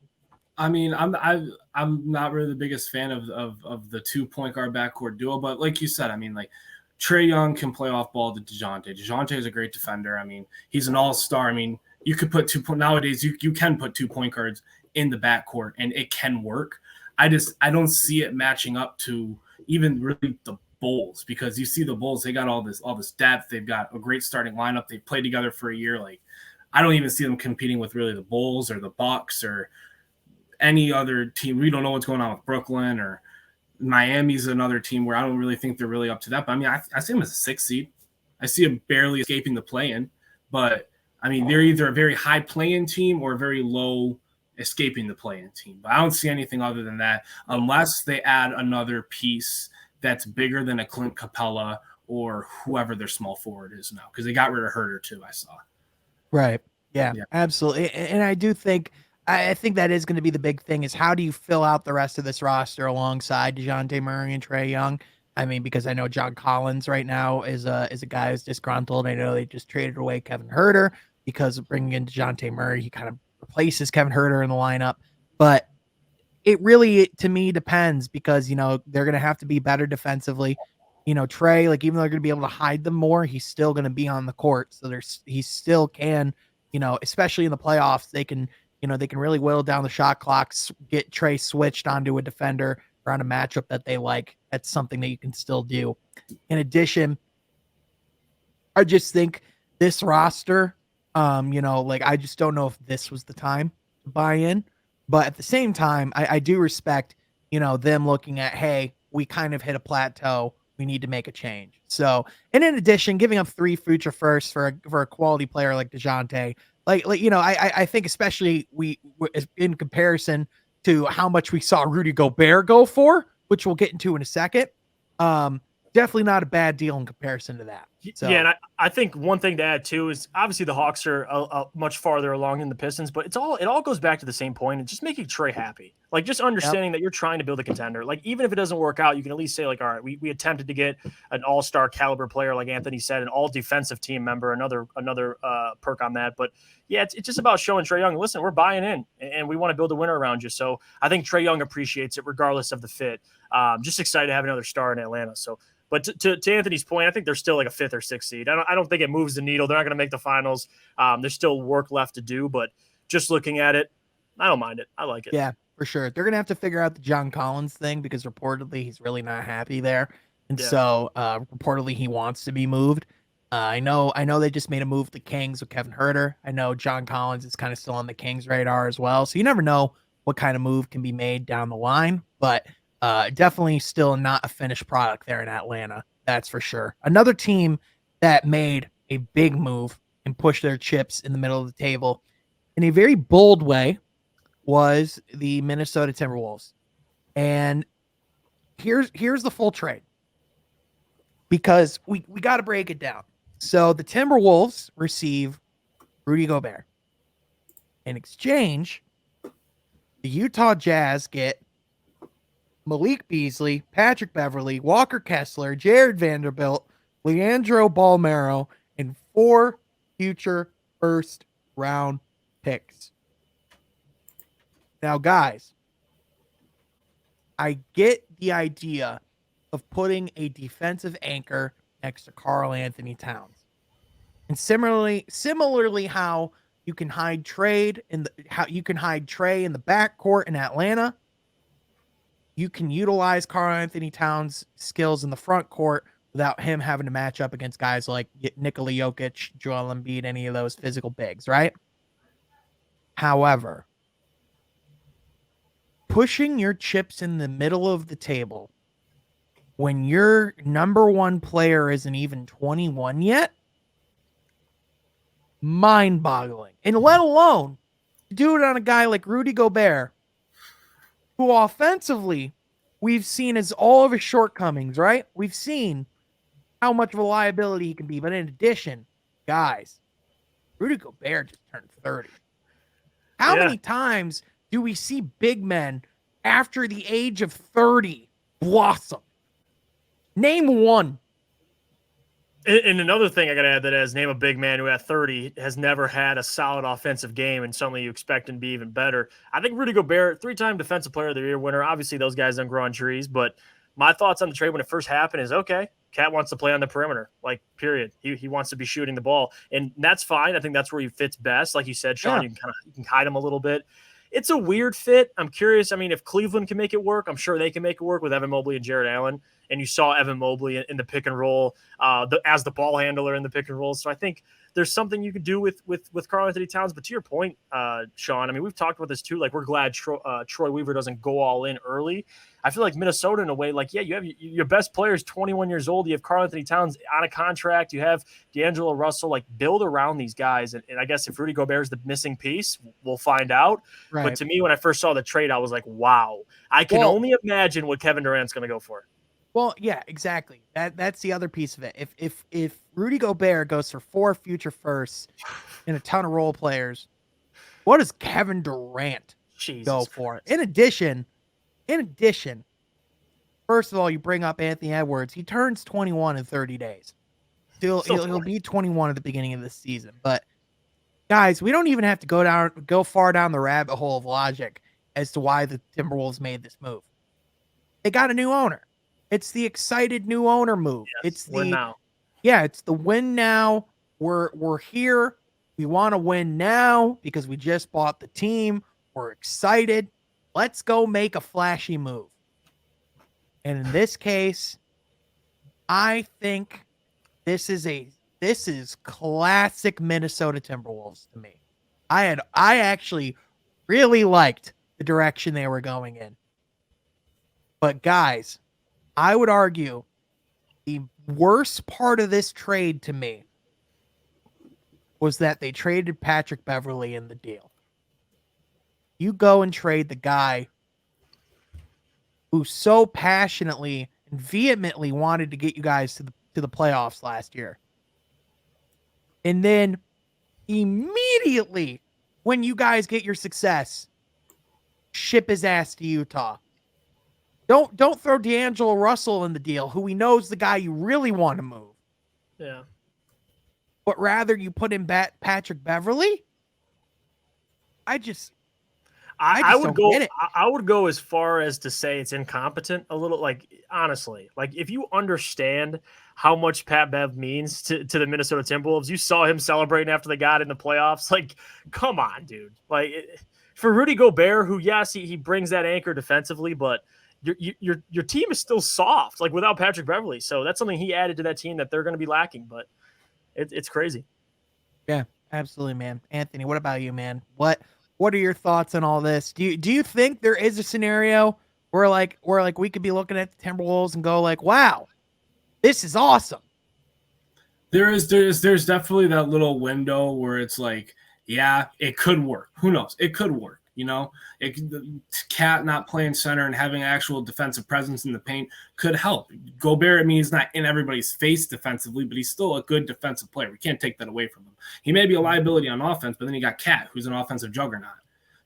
I mean, I'm not really the biggest fan of the 2 point guard backcourt duo, but like you said, I mean, like, Trae Young can play off ball to Dejounte. Dejounte is a great defender. I mean, he's an all-star. I mean, you could put nowadays you can put 2 point guards in the backcourt and it can work. I don't see it matching up to even really the Bulls, because you see the Bulls, they got all this depth. They've got a great starting lineup. They've played together for a year. Like, I don't even see them competing with really the Bulls or the Bucks or any other team. We don't know what's going on with Brooklyn or Miami's another team where I don't really think they're really up to that. But I mean, I see them as a 6th seed. I see them barely escaping the play-in. But I mean, they're either a very high play-in team or a very low escaping the play-in team. But I don't see anything other than that unless they add another piece that's bigger than a Clint Capella or whoever their small forward is now, because they got rid of Herter too, I saw. Right. Yeah, absolutely. And I do think I think that is going to be the big thing is how do you fill out the rest of this roster alongside Dejounte Murray and Trae Young? I mean, because I know John Collins right now is a guy who's disgruntled. I know they just traded away Kevin Herter because of bringing in Dejounte Murray. He kind of replaces Kevin Herter in the lineup. But it really, to me, depends because, they're going to have to be better defensively. Trae, like, even though they're going to be able to hide them more, he's still going to be on the court. So he still can, especially in the playoffs, they can really whittle down the shot clocks, get Trae switched onto a defender or on a matchup that they like. That's something that you can still do. In addition, I just think this roster, I just don't know if this was the time to buy in. But at the same time, I do respect, them looking at, hey, we kind of hit a plateau. We need to make a change. So, and in addition, giving up 3 future firsts for a quality player like Dejounte, I think especially in comparison to how much we saw Rudy Gobert go for, which we'll get into in a second, definitely not a bad deal in comparison to that. So. Yeah, and I think one thing to add too is obviously the Hawks are much farther along than the Pistons, but it all goes back to the same point and just making Trae happy. Like just understanding that you're trying to build a contender. Like even if it doesn't work out, you can at least say like, all right, we attempted to get an all-star caliber player, like Anthony said, an all-defensive team member, another perk on that. But yeah, it's just about showing Trae Young, listen, we're buying in and we want to build a winner around you. So I think Trae Young appreciates it regardless of the fit. Just excited to have another star in Atlanta. So. But to Anthony's point, I think they're still like a 5th or 6th seed. I don't think it moves the needle. They're not going to make the finals. There's still work left to do, but just looking at it, I don't mind it. I like it. Yeah, for sure. They're going to have to figure out the John Collins thing because reportedly he's really not happy there. And so reportedly he wants to be moved. I know they just made a move to the Kings with Kevin Herter. I know John Collins is kind of still on the Kings radar as well. So you never know what kind of move can be made down the line, but definitely still not a finished product there in Atlanta. That's for sure. Another team that made a big move and pushed their chips in the middle of the table in a very bold way was the Minnesota Timberwolves. And here's the full trade because we got to break it down. So the Timberwolves receive Rudy Gobert. In exchange, the Utah Jazz get Malik Beasley, Patrick Beverly, Walker Kessler, Jared Vanderbilt, Leandro Balmero, and 4 future first-round picks. Now, guys, I get the idea of putting a defensive anchor next to Karl Anthony Towns. And similarly how you can hide Trae in the backcourt in Atlanta, you can utilize Karl Anthony Towns' skills in the front court without him having to match up against guys like Nikola Jokic, Joel Embiid, any of those physical bigs, right? However, pushing your chips in the middle of the table when your number 1 player isn't even 21 yet, mind-boggling. And let alone do it on a guy like Rudy Gobert, who offensively we've seen as all of his shortcomings, right? We've seen how much of a liability he can be. But in addition, guys, Rudy Gobert just turned 30. How many times do we see big men after the age of 30 blossom? Name one. And another thing I got to add that is name a big man who at 30 has never had a solid offensive game, and suddenly you expect him to be even better. I think Rudy Gobert, 3-time Defensive Player of the Year winner. Obviously, those guys don't grow on trees, but my thoughts on the trade when it first happened is, okay, Cat wants to play on the perimeter, like, period. He wants to be shooting the ball, and that's fine. I think that's where he fits best. Like you said, Sean, you can hide him a little bit. It's a weird fit. I'm curious. I mean, if Cleveland can make it work, I'm sure they can make it work with Evan Mobley and Jared Allen. and you saw Evan Mobley in the pick and roll as the ball handler in the pick and roll. So I think there's something you could do with Karl-Anthony Towns. But to your point, Sean, I mean, we've talked about this too. Like, we're glad Troy Weaver doesn't go all in early. I feel like Minnesota, in a way, like, yeah, you have your best player is 21 years old. You have Karl-Anthony Towns on a contract. You have D'Angelo Russell. Like, build around these guys. And I guess if Rudy Gobert is the missing piece, we'll find out. Right. But to me, when I first saw the trade, I was like, wow. I can only imagine what Kevin Durant's going to go for. Well, yeah, exactly. That's the other piece of it. If Rudy Gobert goes for 4 future firsts and a ton of role players, what does Kevin Durant go for? In addition, first of all, you bring up Anthony Edwards. He turns 21 in 30 days. He'll be 21 at the beginning of this season. But guys, we don't even have to go far down the rabbit hole of logic as to why the Timberwolves made this move. They got a new owner. It's the excited new owner move. Yes, it's win now. Yeah, it's the win now. We're here. We want to win now because we just bought the team. We're excited. Let's go make a flashy move. And in this case, I think this is classic Minnesota Timberwolves to me. I actually really liked the direction they were going in. But guys, I would argue the worst part of this trade to me was that they traded Patrick Beverley in the deal. You go and trade the guy who so passionately and vehemently wanted to get you guys to the playoffs last year. And then immediately when you guys get your success, ship his ass to Utah. Don't throw D'Angelo Russell in the deal, who we know is the guy you really want to move. Yeah. But rather you put in Patrick Beverley. I would go as far as to say it's incompetent a little. Like, honestly, like, if you understand how much Pat Bev means to the Minnesota Timberwolves, you saw him celebrating after they got in the playoffs. Like, come on, dude. Like, for Rudy Gobert, who, yes, he brings that anchor defensively, but your team is still soft, like, without Patrick Beverley. So that's something he added to that team that they're going to be lacking. But it's crazy. Yeah, absolutely, man. Anthony, what about you, man? What are your thoughts on all this? Do you think there is a scenario where we could be looking at the Timberwolves and go like, wow, this is awesome? There's definitely that little window where it's like, yeah, it could work. Who knows? It could work. You know, Cat not playing center and having actual defensive presence in the paint could help. Gobert, I mean, he's not in everybody's face defensively, but he's still a good defensive player. We can't take that away from him. He may be a liability on offense, but then you got Cat, who's an offensive juggernaut.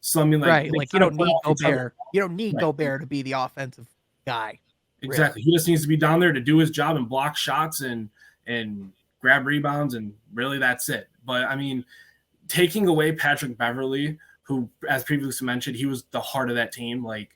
So I mean, like you don't need Gobert. You don't need Gobert to be the offensive guy. Exactly. Really. He just needs to be down there to do his job and block shots and grab rebounds, and really that's it. But I mean, taking away Patrick Beverley, who, as previously mentioned, he was the heart of that team. Like,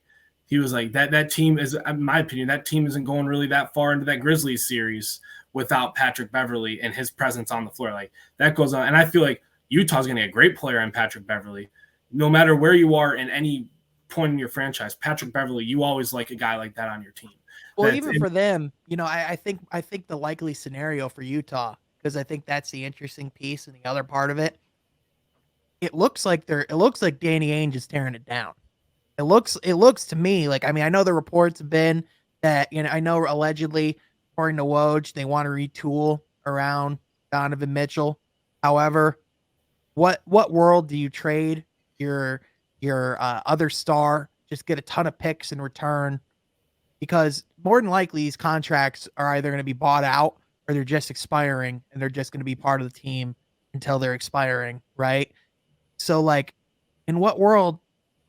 he was like that team is, in my opinion, that team isn't going really that far into that Grizzlies series without Patrick Beverley and his presence on the floor. Like, that goes on. And I feel like Utah's going to get a great player in Patrick Beverley. No matter where you are in any point in your franchise, Patrick Beverley, you always like a guy like that on your team. Well, even for them, you know, I think the likely scenario for Utah, because I think that's the interesting piece, and the other part of it, it looks like Danny Ainge is tearing it down. It looks to me like, I mean, I know the reports have been that, you know, I know allegedly, according to Woj, they want to retool around Donovan Mitchell. However, what world do you trade your other star, just get a ton of picks in return? Because more than likely these contracts are either going to be bought out or they're just expiring, and they're just going to be part of the team until they're expiring, right? So, like, in what world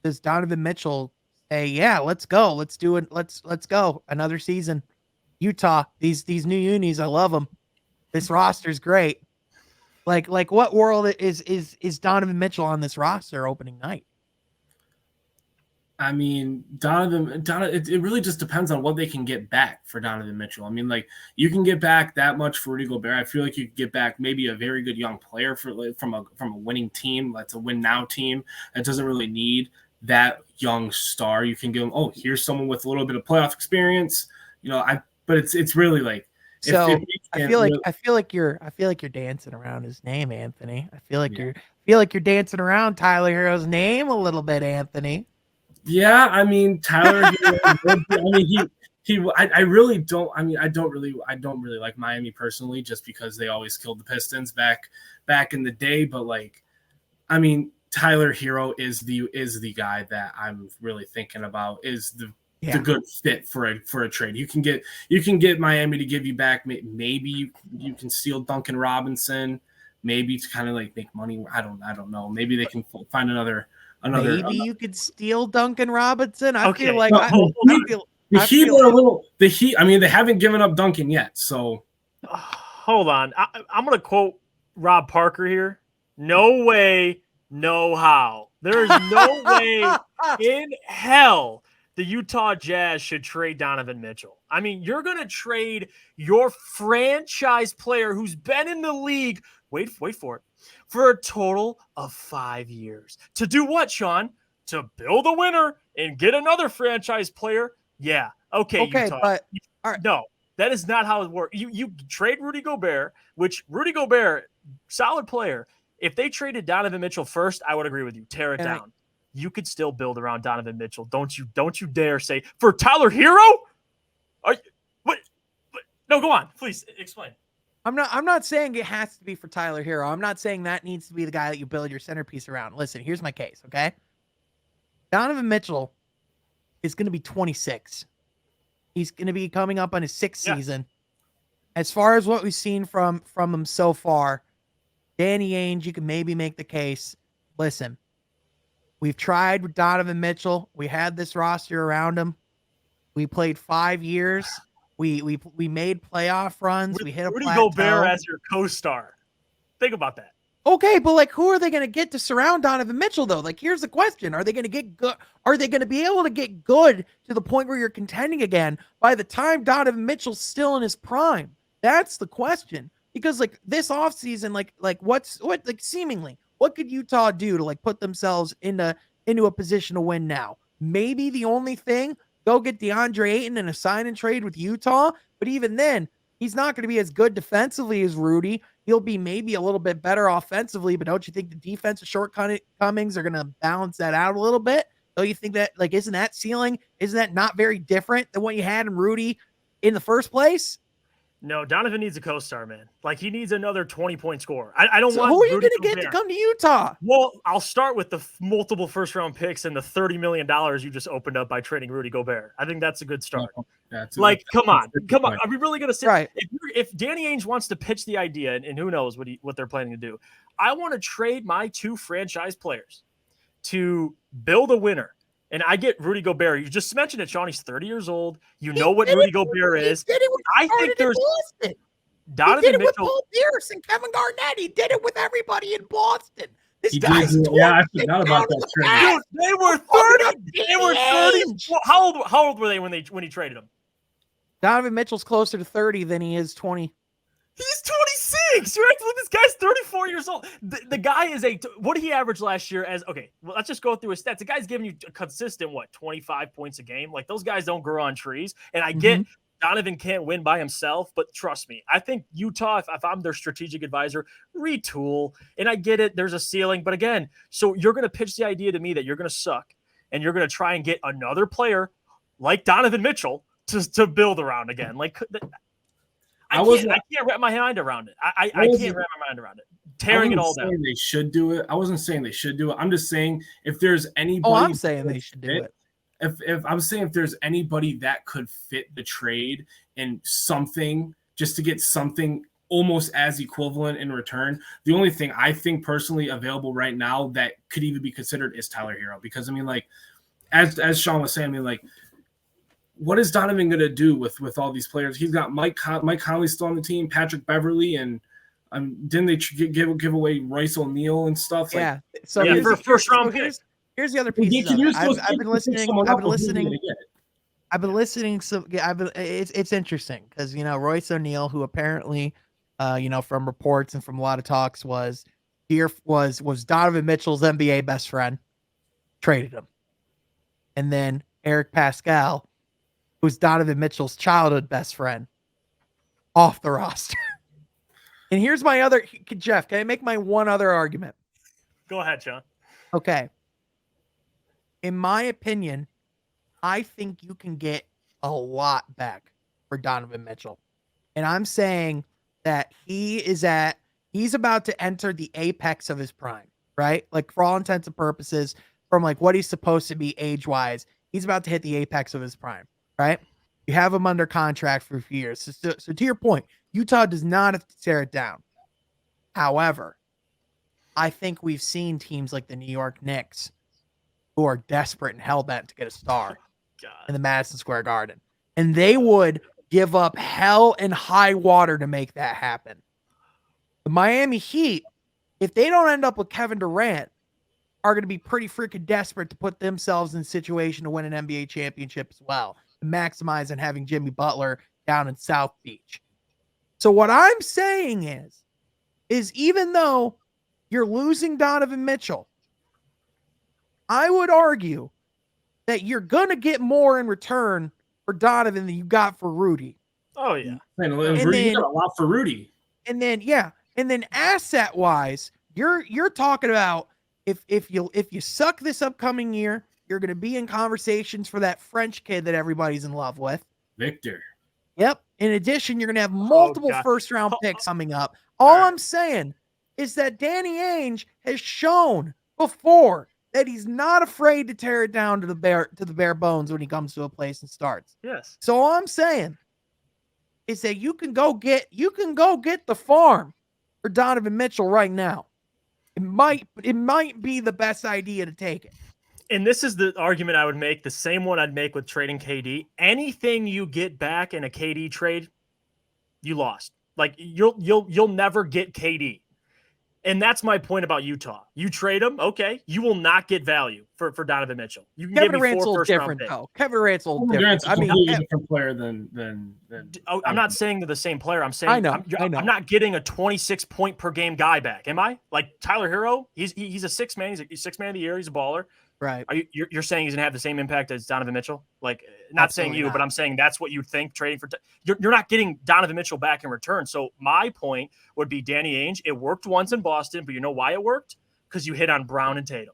does Donovan Mitchell say, yeah, let's go. Let's do it. Let's go. Another season. Utah, these new unis, I love them. This roster's great. Like what world is Donovan Mitchell on this roster opening night? I mean, Donovan, it really just depends on what they can get back for Donovan Mitchell. I mean, like, you can get back that much for Rudy Gobert. I feel like you could get back maybe a very good young player from a winning team. That's a win now team that doesn't really need that young star. You can give them, oh, here's someone with a little bit of playoff experience. You know, but it's really like So if I feel like you're dancing around his name, Anthony. I feel like you're dancing around Tyler Hero's name a little bit, Anthony. Yeah, I mean Tyler. I really don't. I mean, I don't really like Miami personally, just because they always killed the Pistons back in the day. But like, I mean, Tyler Hero is the guy that I'm really thinking about. Is the good fit for a trade. You can get Miami to give you back. Maybe you can steal Duncan Robinson. Maybe to kind of like make money. I don't know. Maybe they can find another. Maybe you could steal Duncan Robinson. I Okay. feel like the Heat are a little. The Heat. I mean, they haven't given up Duncan yet. So hold on. I'm going to quote Rob Parker here. No way, no how. There is no way in hell the Utah Jazz should trade Donovan Mitchell. I mean, you're going to trade your franchise player who's been in the league. Wait for it. For a total of 5 years. To do what, Sean? To build a winner and get another franchise player? Yeah. Okay, Utah. But all right. No, that is not how it works. You trade Rudy Gobert, which Rudy Gobert, solid player. If they traded Donovan Mitchell first, I would agree with you. Tear it down. You could still build around Donovan Mitchell. Don't you dare say for Tyler Hero? What? No, go on. Please explain. I'm not saying it has to be for Tyler Hero. I'm not saying that needs to be the guy that you build your centerpiece around. Listen, here's my case, okay? Donovan Mitchell is going to be 26. He's going to be coming up on his 6th season. As far as what we've seen from him so far, Danny Ainge, you can maybe make the case. Listen, we've tried with Donovan Mitchell. We had this roster around him. We played 5 years. We made playoff runs. With we hit a Rudy plateau. Gobert as your co-star. Think about that. Okay, but like, who are they going to get to surround Donovan Mitchell though? Like, here's the question: are they going to get good? Are they going to be able to get good to the point where you're contending again by the time Donovan Mitchell's still in his prime? That's the question. Because like this offseason, seemingly what could Utah do to like put themselves into a position to win now? Maybe the only thing. Go get DeAndre Ayton and a sign and trade with Utah. But even then, he's not going to be as good defensively as Rudy. He'll be maybe a little bit better offensively, but don't you think the defensive shortcomings are going to balance that out a little bit? Don't you think that, like, isn't that not very different than what you had in Rudy in the first place? No, Donovan needs a co-star, man. Like, he needs another 20-point scorer. I don't want. Who are you going to get to come to Utah? Well, I'll start with the multiple first-round picks and the $30 million you just opened up by trading Rudy Gobert. I think that's a good start. Come on. Are we really going to sit? Right. If Danny Ainge wants to pitch the idea, and who knows what they're planning to do, I want to trade my 2 franchise players to build a winner. And I get Rudy Gobert. You just mentioned it, Sean. He's 30 years old. You know what Rudy Gobert is. I think there's Donovan Mitchell. He did it with Mitchell. Paul Pierce and Kevin Garnett. He did it with everybody in Boston. This guy's I forgot about that trade. Dude, they were 30. They were 30. How old were they when he traded them? Donovan Mitchell's closer to 30 than he is 20. He's 26. Right? This guy's 34 years old. The guy is what did he average last year well, let's just go through his stats. The guy's giving you a consistent, 25 points a game? Like, those guys don't grow on trees. And I get Donovan can't win by himself, but trust me, I think Utah, if I'm their strategic advisor, retool. And I get it. There's a ceiling. But again, so you're going to pitch the idea to me that you're going to suck and you're going to try and get another player like Donovan Mitchell to build around again. Like, I can't wrap my mind around it. I can't wrap my mind around it. Tearing it all down. They should do it. I wasn't saying they should do it. I'm just saying if there's anybody. I'm saying they should do it. If I'm saying if there's anybody that could fit the trade and something just to get something almost as equivalent in return, the only thing I think personally available right now that could even be considered is Tyler Hero. Because I mean, like, as Sean was saying, I mean, like, what is Donovan going to do with all these players? He's got Mike Conley still on the team, Patrick Beverly, and didn't they give away Royce O'Neal and stuff? Yeah. Like, for first round pick. Here's the other piece. I've been listening. It's interesting because Royce O'Neal, who apparently, from reports and from a lot of talks was Donovan Mitchell's NBA best friend, traded him, and then Eric Pascal who's Donovan Mitchell's childhood best friend, off the roster. And here's my other, Jeff, can I make my one other argument? Go ahead, Sean. Okay. In my opinion, I think you can get a lot back for Donovan Mitchell. And I'm saying that he's about to enter the apex of his prime, right? Like for all intents and purposes, from like what he's supposed to be age-wise, he's about to hit the apex of his prime, right? You have him under contract for a few years. So to your point, Utah does not have to tear it down. However, I think we've seen teams like the New York Knicks who are desperate and hell-bent to get a star in the Madison Square Garden. And they would give up hell and high water to make that happen. The Miami Heat, if they don't end up with Kevin Durant, are going to be pretty freaking desperate to put themselves in a situation to win an NBA championship as well, to maximize on having Jimmy Butler down in South Beach. So what I'm saying is even though you're losing Donovan Mitchell, I would argue that you're going to get more in return for Donovan than you got for Rudy. Oh, yeah. Man, Rudy got a lot for Rudy. And then asset-wise, you're talking about if you suck this upcoming year, you're going to be in conversations for that French kid that everybody's in love with. Victor. Yep. In addition, you're going to have multiple first-round picks coming up. All I'm saying is that Danny Ainge has shown before that he's not afraid to tear it down to the bare bones when he comes to a place and starts. Yes. So all I'm saying is that you can go get the farm for Donovan Mitchell right now. It might be the best idea to take it. And this is the argument I would make, the same one I'd make with trading KD. Anything you get back in a KD trade, you lost. Like you'll never get KD. And that's my point about Utah. You trade him, okay. You will not get value for Donovan Mitchell. You can Kevin give me Durant's 4 a little first-round different, picks. though. Kevin Durant's a little different. Durant's a completely different player than I'm not saying they're the same player. I'm saying I know. I'm not getting a 26 point per game guy back. Am I? Like Tyler Hero, he's a 6 man. He's 6 man of the year. He's a baller. Right. You're saying he's gonna have the same impact as Donovan Mitchell? Like, not Absolutely saying you, not. but I'm saying that's what you think trading for. You're not getting Donovan Mitchell back in return. So my point would be Danny Ainge. It worked once in Boston, but you know why it worked? Because you hit on Brown and Tatum.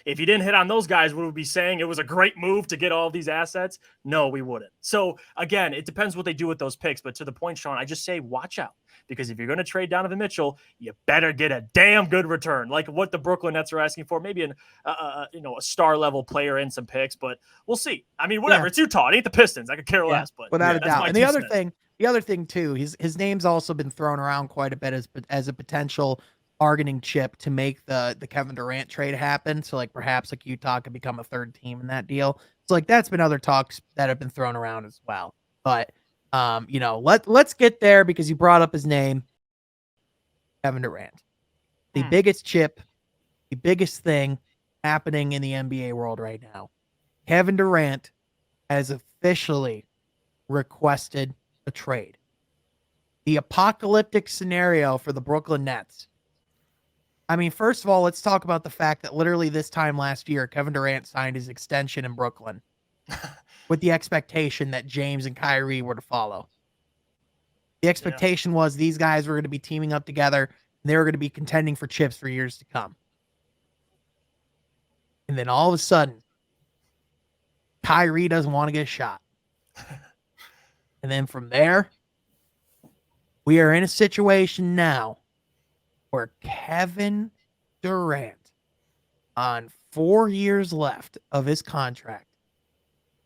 If you didn't hit on those guys, would we be saying it was a great move to get all these assets? No, we wouldn't. So again, it depends what they do with those picks. But to the point, Sean, I just say watch out. Because if you're going to trade Donovan Mitchell, you better get a damn good return, like what the Brooklyn Nets are asking for. Maybe a star level player and some picks, but we'll see. I mean, whatever. Yeah. It's Utah. It ain't the Pistons. I could care less. But without a doubt. And the other thing too, his name's also been thrown around quite a bit as a potential bargaining chip to make the Kevin Durant trade happen. So like perhaps like Utah could become a third team in that deal. So like that's been other talks that have been thrown around as well. But let's get there because you brought up his name, Kevin Durant. The biggest chip, the biggest thing happening in the NBA world right now. Kevin Durant has officially requested a trade. The apocalyptic scenario for the Brooklyn Nets. I mean, first of all, let's talk about the fact that literally this time last year, Kevin Durant signed his extension in Brooklyn. With the expectation that James and Kyrie were to follow. The expectation was these guys were going to be teaming up together and they were going to be contending for chips for years to come. And then all of a sudden, Kyrie doesn't want to get a shot. And then from there, we are in a situation now where Kevin Durant, on 4 years left of his contract,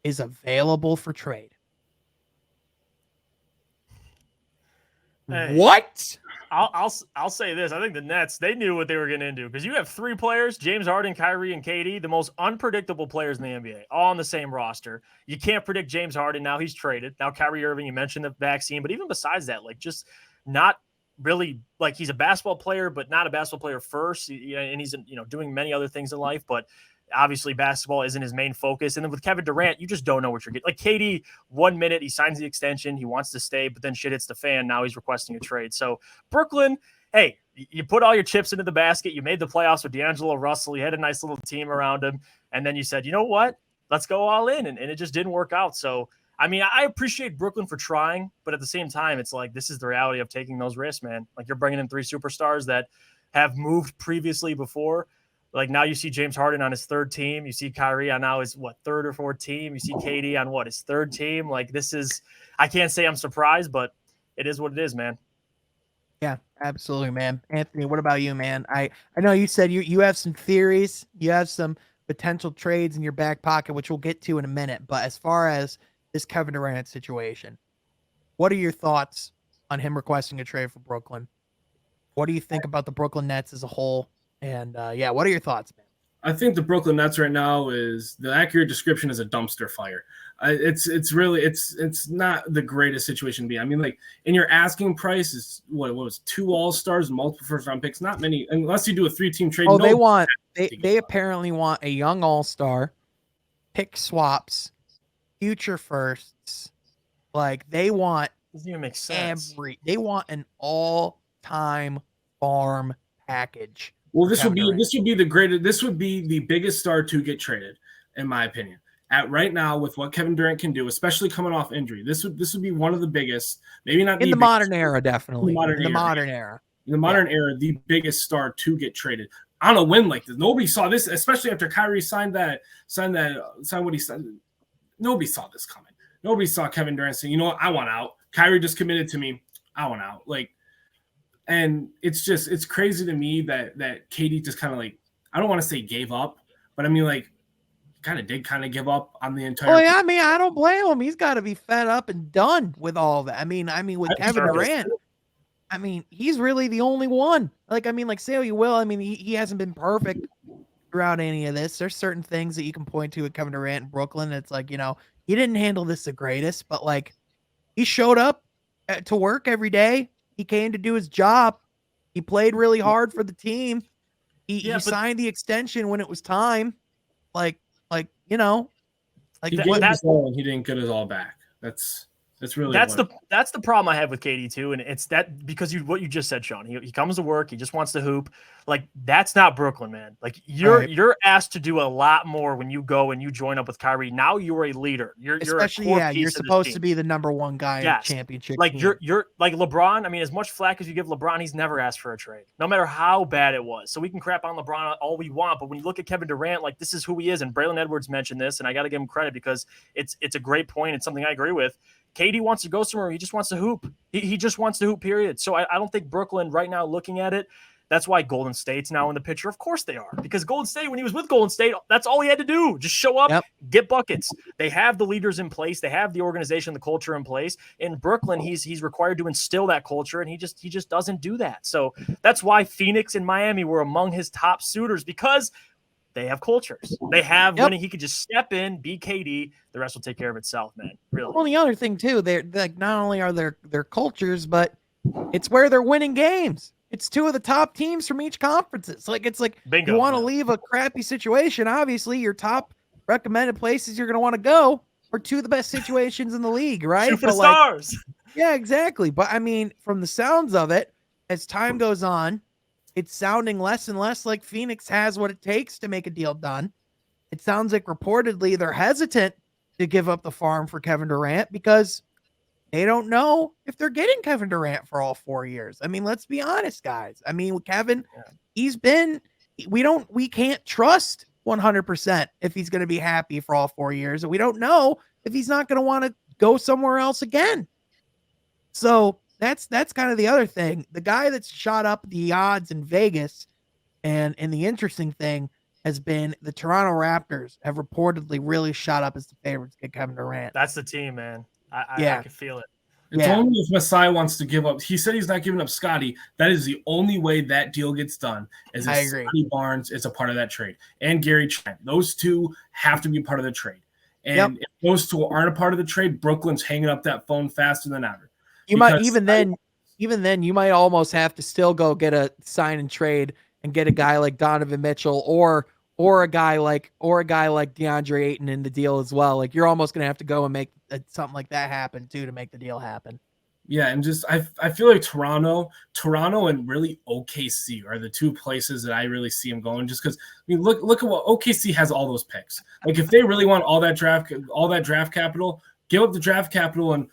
is available for trade. Hey, what? I'll say this. I think the Nets, they knew what they were getting into because you have 3 players, James Harden, Kyrie, and KD, the most unpredictable players in the NBA, all on the same roster. You can't predict James Harden. Now he's traded. Now Kyrie Irving, you mentioned the vaccine, but even besides that, like just not really like he's a basketball player, but not a basketball player first. And he's doing many other things in life, but obviously basketball isn't his main focus. And then with Kevin Durant, you just don't know what you're getting. Like KD, 1 minute he signs the extension, he wants to stay, but then shit hits the fan. Now he's requesting a trade. So Brooklyn, hey, you put all your chips into the basket. You made the playoffs with D'Angelo Russell. You had a nice little team around him. And then you said, you know what? Let's go all in. And it just didn't work out. So I mean, I appreciate Brooklyn for trying, but at the same time, it's like this is the reality of taking those risks, man. Like you're bringing in 3 superstars that have moved previously before. Like now you see James Harden on his 3rd team. You see Kyrie on now his 3rd or 4th team. You see KD on his 3rd team. Like this is, I can't say I'm surprised, but it is what it is, man. Yeah, absolutely, man. Anthony, what about you, man? I know you said you have some theories, you have some potential trades in your back pocket, which we'll get to in a minute. But as far as this Kevin Durant situation, what are your thoughts on him requesting a trade for Brooklyn? What do you think about the Brooklyn Nets as a whole? And yeah, what are your thoughts, man? I think the Brooklyn Nets right now is the accurate description is a dumpster fire. It's really not the greatest situation to be. I mean, like in your asking price is what was 2 All-Stars and multiple first-round picks. Not many, unless you do a 3-team trade. Oh, they apparently want a young All-Star, pick swaps, future firsts. Like they want doesn't even make sense. they want an all-time farm package. Well, this would be the biggest star to get traded, in my opinion. At right now, with what Kevin Durant can do, especially coming off injury, this would be one of the biggest, maybe not in the modern era, definitely. In the modern era, the biggest star to get traded on a win like this. Nobody saw this, especially after Kyrie signed what he signed. Nobody saw this coming. Nobody saw Kevin Durant saying, "You know what? I want out." Kyrie just committed to me. I want out. And it's crazy to me that KD just kind of like, I don't want to say gave up, but I mean like kind of give up on the entire. Oh yeah, I mean I don't blame him. He's got to be fed up and done with all that. I mean with Kevin Durant, I mean he's really the only one. Like I mean like say what you will, I mean he hasn't been perfect throughout any of this. There's certain things that you can point to with Kevin Durant in Brooklyn. It's like he didn't handle this the greatest, but like he showed up to work every day. He came to do his job. He played really hard for the team. He signed the extension when it was time. He didn't get it all back. That's really that's the problem I have with KD too, and it's that because what you just said, Sean. He comes to work, he just wants to hoop. Like that's not Brooklyn, man. Like you're asked to do a lot more when you go and you join up with Kyrie. Now you're a leader. You're supposed to be the number 1 guy in the championship. Like team. you're like LeBron. I mean, as much flack as you give LeBron, he's never asked for a trade, no matter how bad it was. So we can crap on LeBron all we want, but when you look at Kevin Durant, like this is who he is. And Braylon Edwards mentioned this, and I got to give him credit because it's a great point. It's something I agree with. KD wants to go somewhere. He just wants to hoop. He just wants to hoop, period. So I don't think Brooklyn right now looking at it, that's why Golden State's now in the picture. Of course they are. Because Golden State, when he was with Golden State, that's all he had to do. Just show up, get buckets. They have the leaders in place. They have the organization, the culture in place. In Brooklyn, he's required to instill that culture, and he just doesn't do that. So that's why Phoenix and Miami were among his top suitors because they have cultures. They have winning. He could just step in, be KD. The rest will take care of itself, man. Really. Well, the other thing too, they're like not only are their cultures, but it's where they're winning games. It's 2 of the top teams from each conferences. Like it's like bingo, you want to leave a crappy situation. Obviously, your top recommended places you're going to want to go are 2 of the best situations in the league, right? Superstars. Yeah, exactly. But I mean, from the sounds of it, as time goes on, it's sounding less and less like Phoenix has what it takes to make a deal done. It sounds like reportedly they're hesitant to give up the farm for Kevin Durant because they don't know if they're getting Kevin Durant for all 4 years. I mean, let's be honest, guys. I mean, with Kevin, we can't trust 100% if he's going to be happy for all 4 years. And we don't know if he's not going to want to go somewhere else again. So that's kind of the other thing. The guy that's shot up the odds in Vegas and the interesting thing has been the Toronto Raptors have reportedly really shot up as the favorites to get Kevin Durant. That's the team, man. I can feel it. It's only if Masai wants to give up. He said he's not giving up Scotty. That is the only way that deal gets done. Is if Scotty Barnes is a part of that trade and Gary Trent. Those 2 have to be part of the trade. And if those 2 aren't a part of the trade, Brooklyn's hanging up that phone faster than ever. You might even then you might almost have to still go get a sign and trade and get a guy like Donovan Mitchell or a guy like DeAndre Ayton in the deal as well. Like you're almost going to have to go and make something like that happen too to make the deal happen. Yeah, and just I feel like Toronto and really OKC are the 2 places that I really see him going. Just because I mean, look at what OKC has all those picks. Like if they really want all that draft capital, give up the draft capital, and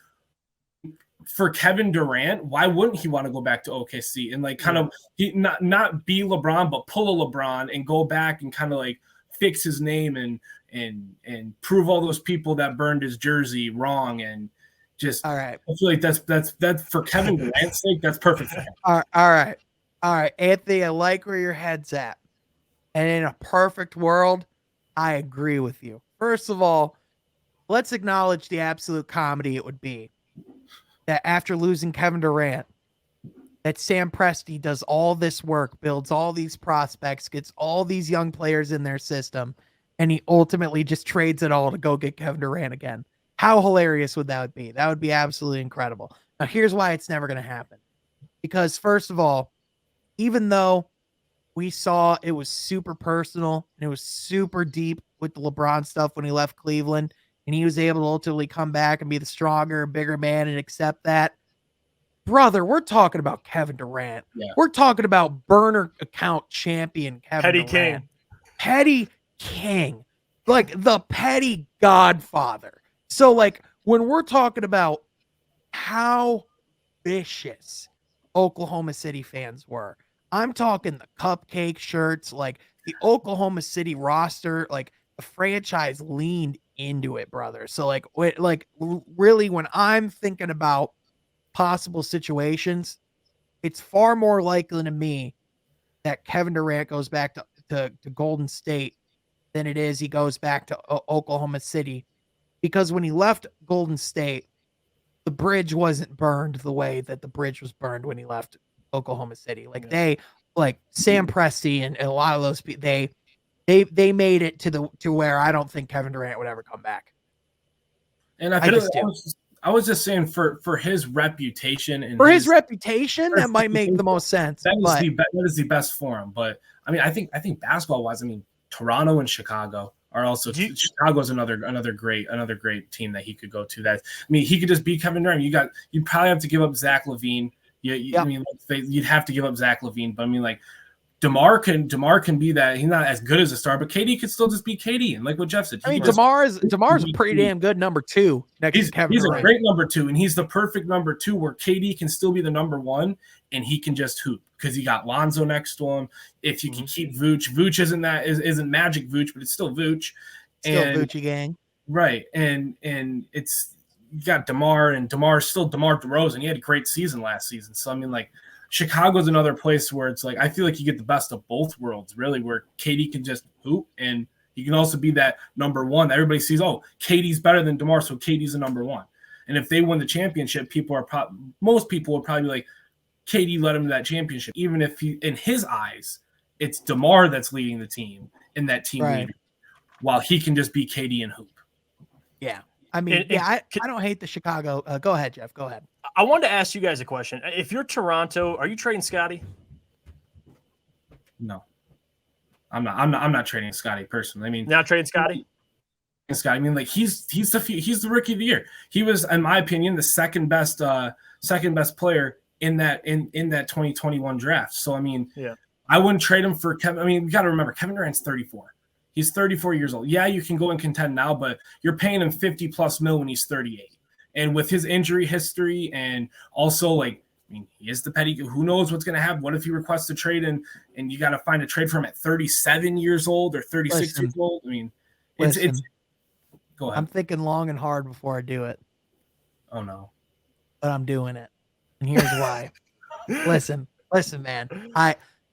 for Kevin Durant, why wouldn't he want to go back to OKC and like kind of not be LeBron, but pull a LeBron and go back and kind of like fix his name and prove all those people that burned his jersey wrong, and just all right. I feel like that's for Kevin Durant's sake, that's perfect for him. All right, Anthony, I like where your head's at, and in a perfect world, I agree with you. First of all, let's acknowledge the absolute comedy it would be that after losing Kevin Durant, that Sam Presti does all this work, builds all these prospects, gets all these young players in their system, and he ultimately just trades it all to go get Kevin Durant again. How hilarious would that be? That would be absolutely incredible. Now, here's why it's never going to happen. Because, first of all, even though we saw it was super personal and it was super deep with the LeBron stuff when he left Cleveland, and he was able to ultimately come back and be the stronger, bigger man and accept that. Brother, we're talking about Kevin Durant. Yeah. We're talking about burner account champion Kevin Petty Durant. King. Petty King. Like the petty godfather. So, like, when we're talking about how vicious Oklahoma City fans were, I'm talking the cupcake shirts, like the Oklahoma City roster, like the franchise leaned into it, brother. So like really, when I'm thinking about possible situations, it's far more likely to me that Kevin Durant goes back to Golden State than it is he goes back to Oklahoma City, because when he left Golden State, the bridge wasn't burned the way that the bridge was burned when he left Oklahoma City. Like Sam Presti and a lot of those people, they made it to where I don't think Kevin Durant would ever come back. And I was just saying for his reputation and his reputation, that might make the most sense. That is the best for him. But I mean, I think basketball wise, I mean, Toronto and Chicago are also Chicago's another great team that he could go to. That I mean, he could just beat Kevin Durant. You'd probably have to give up Zach LaVine. I mean, you'd have to give up Zach LaVine, but I mean, like DeMar can be that. He's not as good as a star, but KD could still just be KD. And like what Jeff said, I mean, DeMar's a pretty damn good number two next to Kevin Durant. He's a great number two, and he's the perfect number two where KD can still be the number one, and he can just hoop because he got Lonzo next to him. If you can keep Vooch isn't Magic Vooch, but it's still Vooch. Still Voochie gang. Right. And it's you got DeMar, and DeMar's still DeMar DeRozan. He had a great season last season. So I mean, like, Chicago's another place where it's like I feel like you get the best of both worlds, really, where KD can just hoop and he can also be that number one that everybody sees. Oh, KD's better than DeMar, so KD's the number one. And if they win the championship, most people would probably be like, KD led him to that championship, even if in his eyes, it's DeMar that's leading the team and that team leader, while he can just be KD and hoop. Yeah. I mean, I don't hate the Chicago. Go ahead, Jeff. Go ahead. I wanted to ask you guys a question. If you're Toronto, are you trading Scotty? No, I'm not trading Scotty personally. I mean, not trading Scotty. I mean, like he's the rookie of the year. He was, in my opinion, the second best player in that 2021 draft. So I mean, I wouldn't trade him for Kevin. I mean, you got to remember Kevin Durant's 34. He's 34 years old. Yeah, you can go and contend now, but you're paying him $50+ million when he's 38. And with his injury history, and also like, I mean, he is the petty. Who knows what's going to happen? What if he requests a trade and you got to find a trade for him at 37 years old or 36 years old? I mean, it's go ahead. I'm thinking long and hard before I do it. Oh no, but I'm doing it, and here's why. listen, man.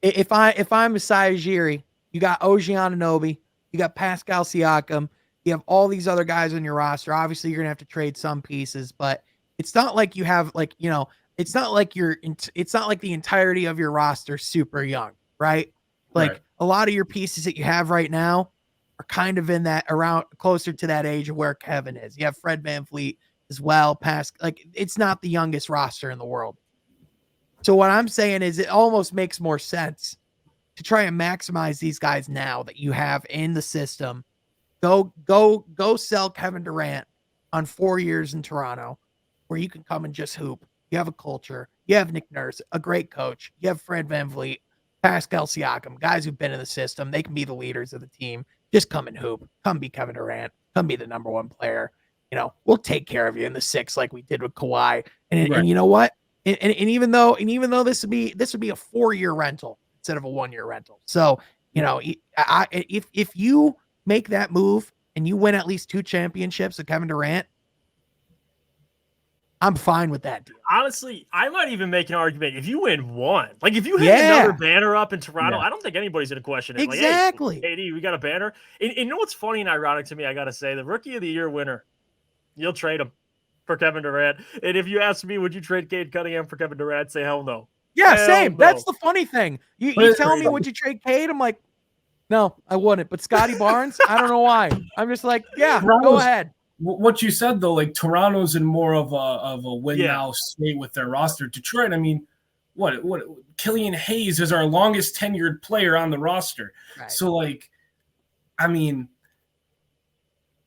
If I'm Masai Ujiri, you got OG Anunoby, you got Pascal Siakam. You have all these other guys on your roster. Obviously, you're going to have to trade some pieces, but it's not like you have it's not like the entirety of your roster super young, right? Like a lot of your pieces that you have right now are kind of in that around closer to that age of where Kevin is. You have Fred VanVleet as well. It's not the youngest roster in the world. So what I'm saying is it almost makes more sense to try and maximize these guys now that you have in the system. Go sell Kevin Durant on 4 years in Toronto, where you can come and just hoop. You have a culture. You have Nick Nurse, a great coach. You have Fred VanVleet, Pascal Siakam, guys who've been in the system. They can be the leaders of the team. Just come and hoop. Come be Kevin Durant. Come be the number one player. we'll take care of you in the 6 like we did with Kawhi. And, Right. and you know what? And even though this would be a 4-year rental instead of a 1-year rental. So, if you make that move and you win at least 2 championships with Kevin Durant, I'm fine with that deal. Honestly, I might even make an argument if you win 1. Like if you hang another banner up in Toronto, I don't think anybody's going to question it. Exactly. Like, hey, KD, we got a banner. And you know what's funny and ironic to me? I got to say, the Rookie of the Year winner, you'll trade him for Kevin Durant. And if you ask me, would you trade Cade Cunningham for Kevin Durant? I'd say hell no. Yeah, hell same. No. That's the funny thing. You tell me, would you trade Cade? I'm like, no, I wouldn't. But Scotty Barnes, I don't know why. I'm just like, yeah, go ahead. What you said though, like Toronto's in more of a win now state with their roster. Detroit, I mean, what Killian Hayes is our longest tenured player on the roster. Right. So like, I mean,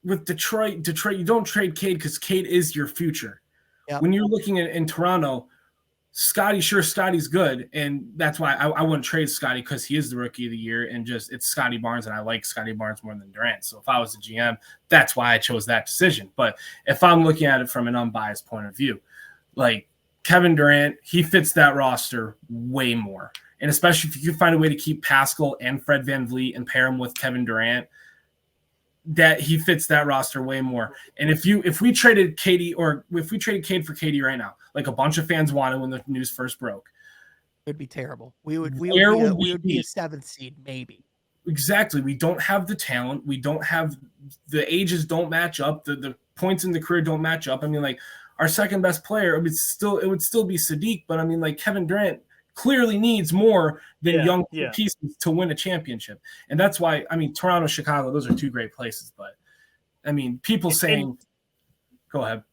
with Detroit, you don't trade Cade because Cade is your future. Yep. When you're looking at in Toronto, Scotty's good, and that's why I wouldn't trade Scotty because he is the Rookie of the Year, and just it's Scotty Barnes, and I like Scotty Barnes more than Durant. So if I was the GM, that's why I chose that decision. But if I'm looking at it from an unbiased point of view, like Kevin Durant, he fits that roster way more, and especially if you can find a way to keep Pascal and Fred VanVleet and pair him with Kevin Durant, that he fits that roster way more. And if we traded Cade for KD right now, like a bunch of fans wanted when the news first broke, it'd be terrible. We would be a 7th seed maybe. Exactly. We don't have the talent. We don't have the ages don't match up. The points in the career don't match up. I mean, like our second best player, it would still be Sadiq, but I mean, like Kevin Durant clearly needs more than young pieces to win a championship. And that's why, I mean, Toronto, Chicago, those are 2 great places. But, I mean, people saying – go ahead.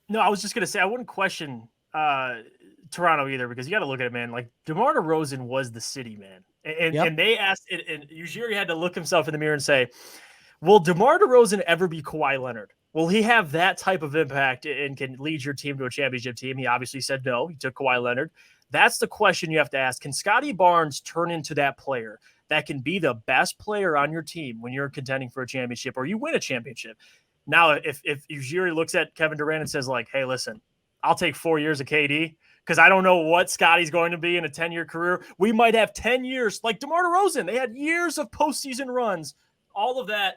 No, I was just going to say I wouldn't question Toronto either because you got to look at it, man. Like, DeMar DeRozan was the city, man. And they asked – and Ujiri had to look himself in the mirror and say, will DeMar DeRozan ever be Kawhi Leonard? Will he have that type of impact and can lead your team to a championship team? He obviously said no. He took Kawhi Leonard. That's the question you have to ask. Can Scotty Barnes turn into that player that can be the best player on your team when you're contending for a championship or you win a championship? Now, if Ujiri looks at Kevin Durant and says, like, hey, listen, I'll take 4 years of KD because I don't know what Scotty's going to be in a 10-year career. We might have 10 years like DeMar DeRozan. They had years of postseason runs, all of that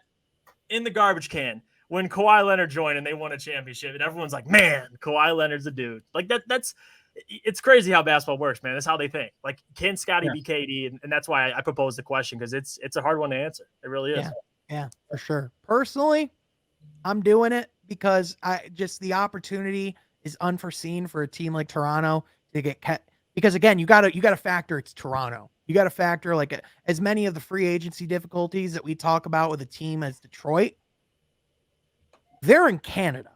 in the garbage can when Kawhi Leonard joined and they won a championship. And everyone's like, man, Kawhi Leonard's a dude. Like that's – it's crazy how basketball works, man. That's how they think. Like, can Scotty be KD? And that's why I proposed the question because it's a hard one to answer. It really is. Yeah, for sure. Personally, I'm doing it because the opportunity is unforeseen for a team like Toronto to get cut. Because again, you got to factor it's Toronto. You got to factor like as many of the free agency difficulties that we talk about with a team as Detroit. They're in Canada.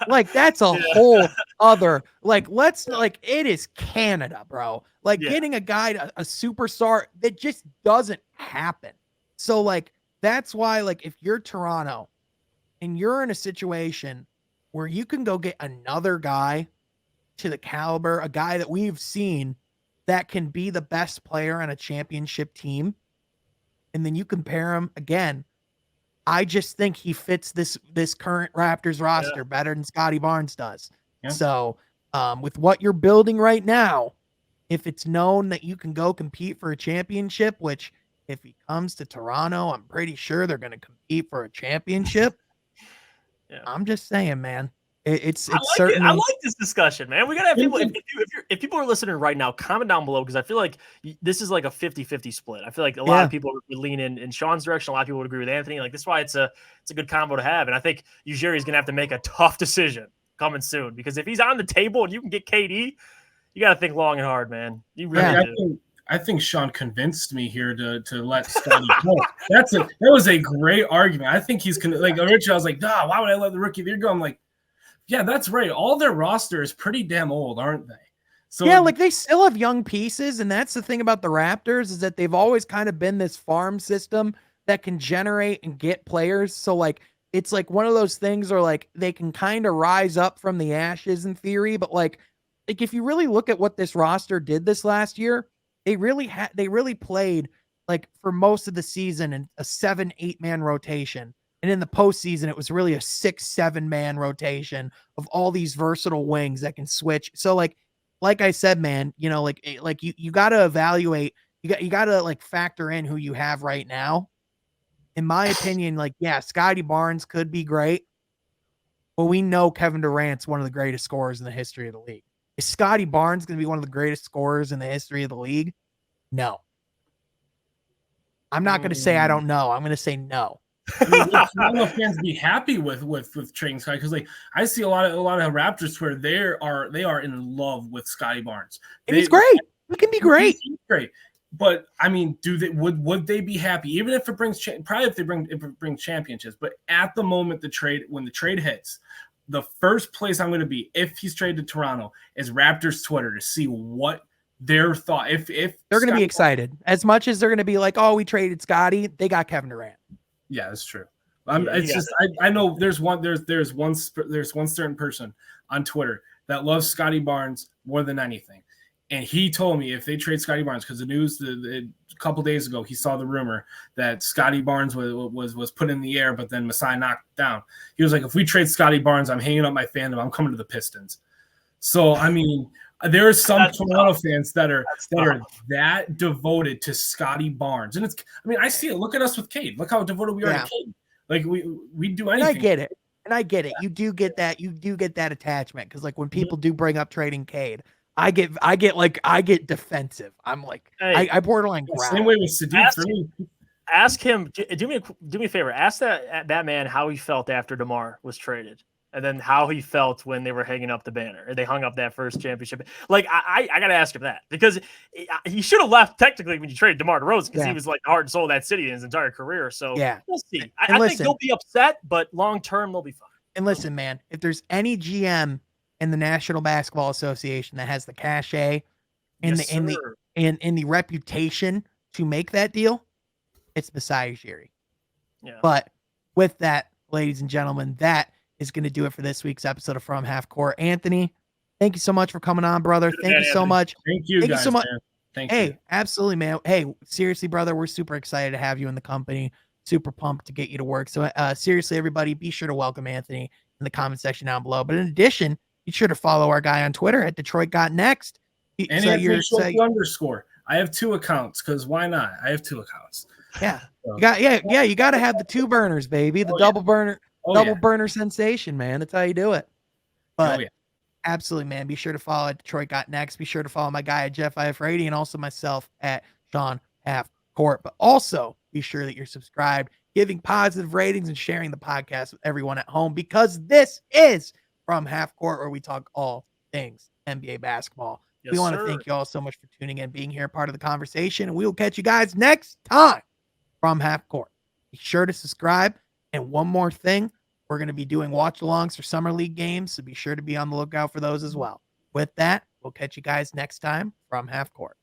Like that's a whole other it is Canada, bro. Like getting a guy a superstar that just doesn't happen. So like that's why like if you're Toronto and you're in a situation where you can go get another guy to the caliber, a guy that we've seen that can be the best player on a championship team, and then you compare him again. I just think he fits this current Raptors roster better than Scotty Barnes does. Yeah. So with what you're building right now, if it's known that you can go compete for a championship, which if he comes to Toronto, I'm pretty sure they're going to compete for a championship. I'm just saying, man. It's certainly. I like this discussion, man. We gotta have people. If people are listening right now, comment down below because I feel like this is like a 50-50 split. I feel like a lot of people would lean in Sean's direction. A lot of people would agree with Anthony. Like this is why it's a good combo to have. And I think Ujiri is gonna have to make a tough decision coming soon because if he's on the table and you can get KD, you got to think long and hard, man. You really do. I think Sean convinced me here to let Scotty go. That was a great argument. I think he's like originally I was like, why would I let the rookie of the year go? I'm like, yeah, that's right. All their roster is pretty damn old, aren't they? So yeah, like they still have young pieces, and that's the thing about the Raptors is that they've always kind of been this farm system that can generate and get players. So like it's like one of those things where like they can kind of rise up from the ashes in theory, but like if you really look at what this roster did this last year, they really played like for most of the season in a 7-8 man rotation. And in the postseason, it was really a 6-7 man rotation of all these versatile wings that can switch. So like I said, man, you know, like you got to evaluate, you got to like factor in who you have right now. In my opinion, like, yeah, Scotty Barnes could be great, but we know Kevin Durant's one of the greatest scorers in the history of the league. Is Scotty Barnes going to be one of the greatest scorers in the history of the league? No. I'm not going to say I don't know. I'm going to say no. I mean, would Toronto fans be happy with trading Scotty? Because like I see a lot of Raptors where they are in love with Scotty Barnes. And he's great. He can be great. He's great. But I mean, would they be happy even if it brings probably if it brings championships? But at the moment when the trade hits, the first place I'm going to be if he's traded to Toronto is Raptors Twitter to see what their thought. If they're going to be excited as much as they're going to be like, oh, we traded Scotty, they got Kevin Durant. Yeah, that's true. It's just I know there's one certain person on Twitter that loves Scotty Barnes more than anything, and he told me if they trade Scotty Barnes, because the news a couple days ago he saw the rumor that Scotty Barnes was put in the air, but then Masai knocked it down. He was like, if we trade Scotty Barnes, I'm hanging up my fandom. I'm coming to the Pistons. So I mean, there are some Toronto fans that are that devoted to Scotty Barnes, and I see it. Look at us with Cade. Look how devoted we are to Cade. Like we do anything. And I get it. You do get that. You do get that attachment because like when people do bring up trading Cade, I get defensive. I'm like, hey, I borderline growl. Same way with Sadiq for me. Ask him. Do me a favor. Ask that man how he felt after DeMar was traded. And then how he felt when they were hanging up the banner, or they hung up that first championship. Like I got to ask him that because he should have left technically when you traded DeMar DeRozan because he was like the heart and soul of that city in his entire career. So we'll see. I think they'll be upset, but long term they'll be fine. And listen, man, if there's any GM in the National Basketball Association that has the cachet and the reputation to make that deal, it's Masai Ujiri. Yeah. But with that, ladies and gentlemen, that is going to do it for this week's episode of From Half Court. Anthony, thank you so much for coming on, brother. Thank you so much. Thank you guys, so much. Man. Thank you. Hey, absolutely, man. Hey, seriously, brother, we're super excited to have you in the company. Super pumped to get you to work. So seriously, everybody, be sure to welcome Anthony in the comment section down below. But in addition, be sure to follow our guy on Twitter at Detroit Got Next. And underscore. I have 2 accounts because why not? I have 2 accounts. Yeah. So. You got to have the 2 burners, baby. The double burner. Burner sensation, man. That's how you do it. But absolutely, man. Be sure to follow at Detroit Got Next. Be sure to follow my guy at Jeff IF80 and also myself at Sean Half Court. But also be sure that you're subscribed, giving positive ratings, and sharing the podcast with everyone at home because this is From Half Court where we talk all things NBA basketball. Yes, we want to thank you all so much for tuning in, being here, part of the conversation, and we will catch you guys next time from Half Court. Be sure to subscribe. And one more thing, we're going to be doing watch-alongs for Summer League games, so be sure to be on the lookout for those as well. With that, we'll catch you guys next time from Half Court.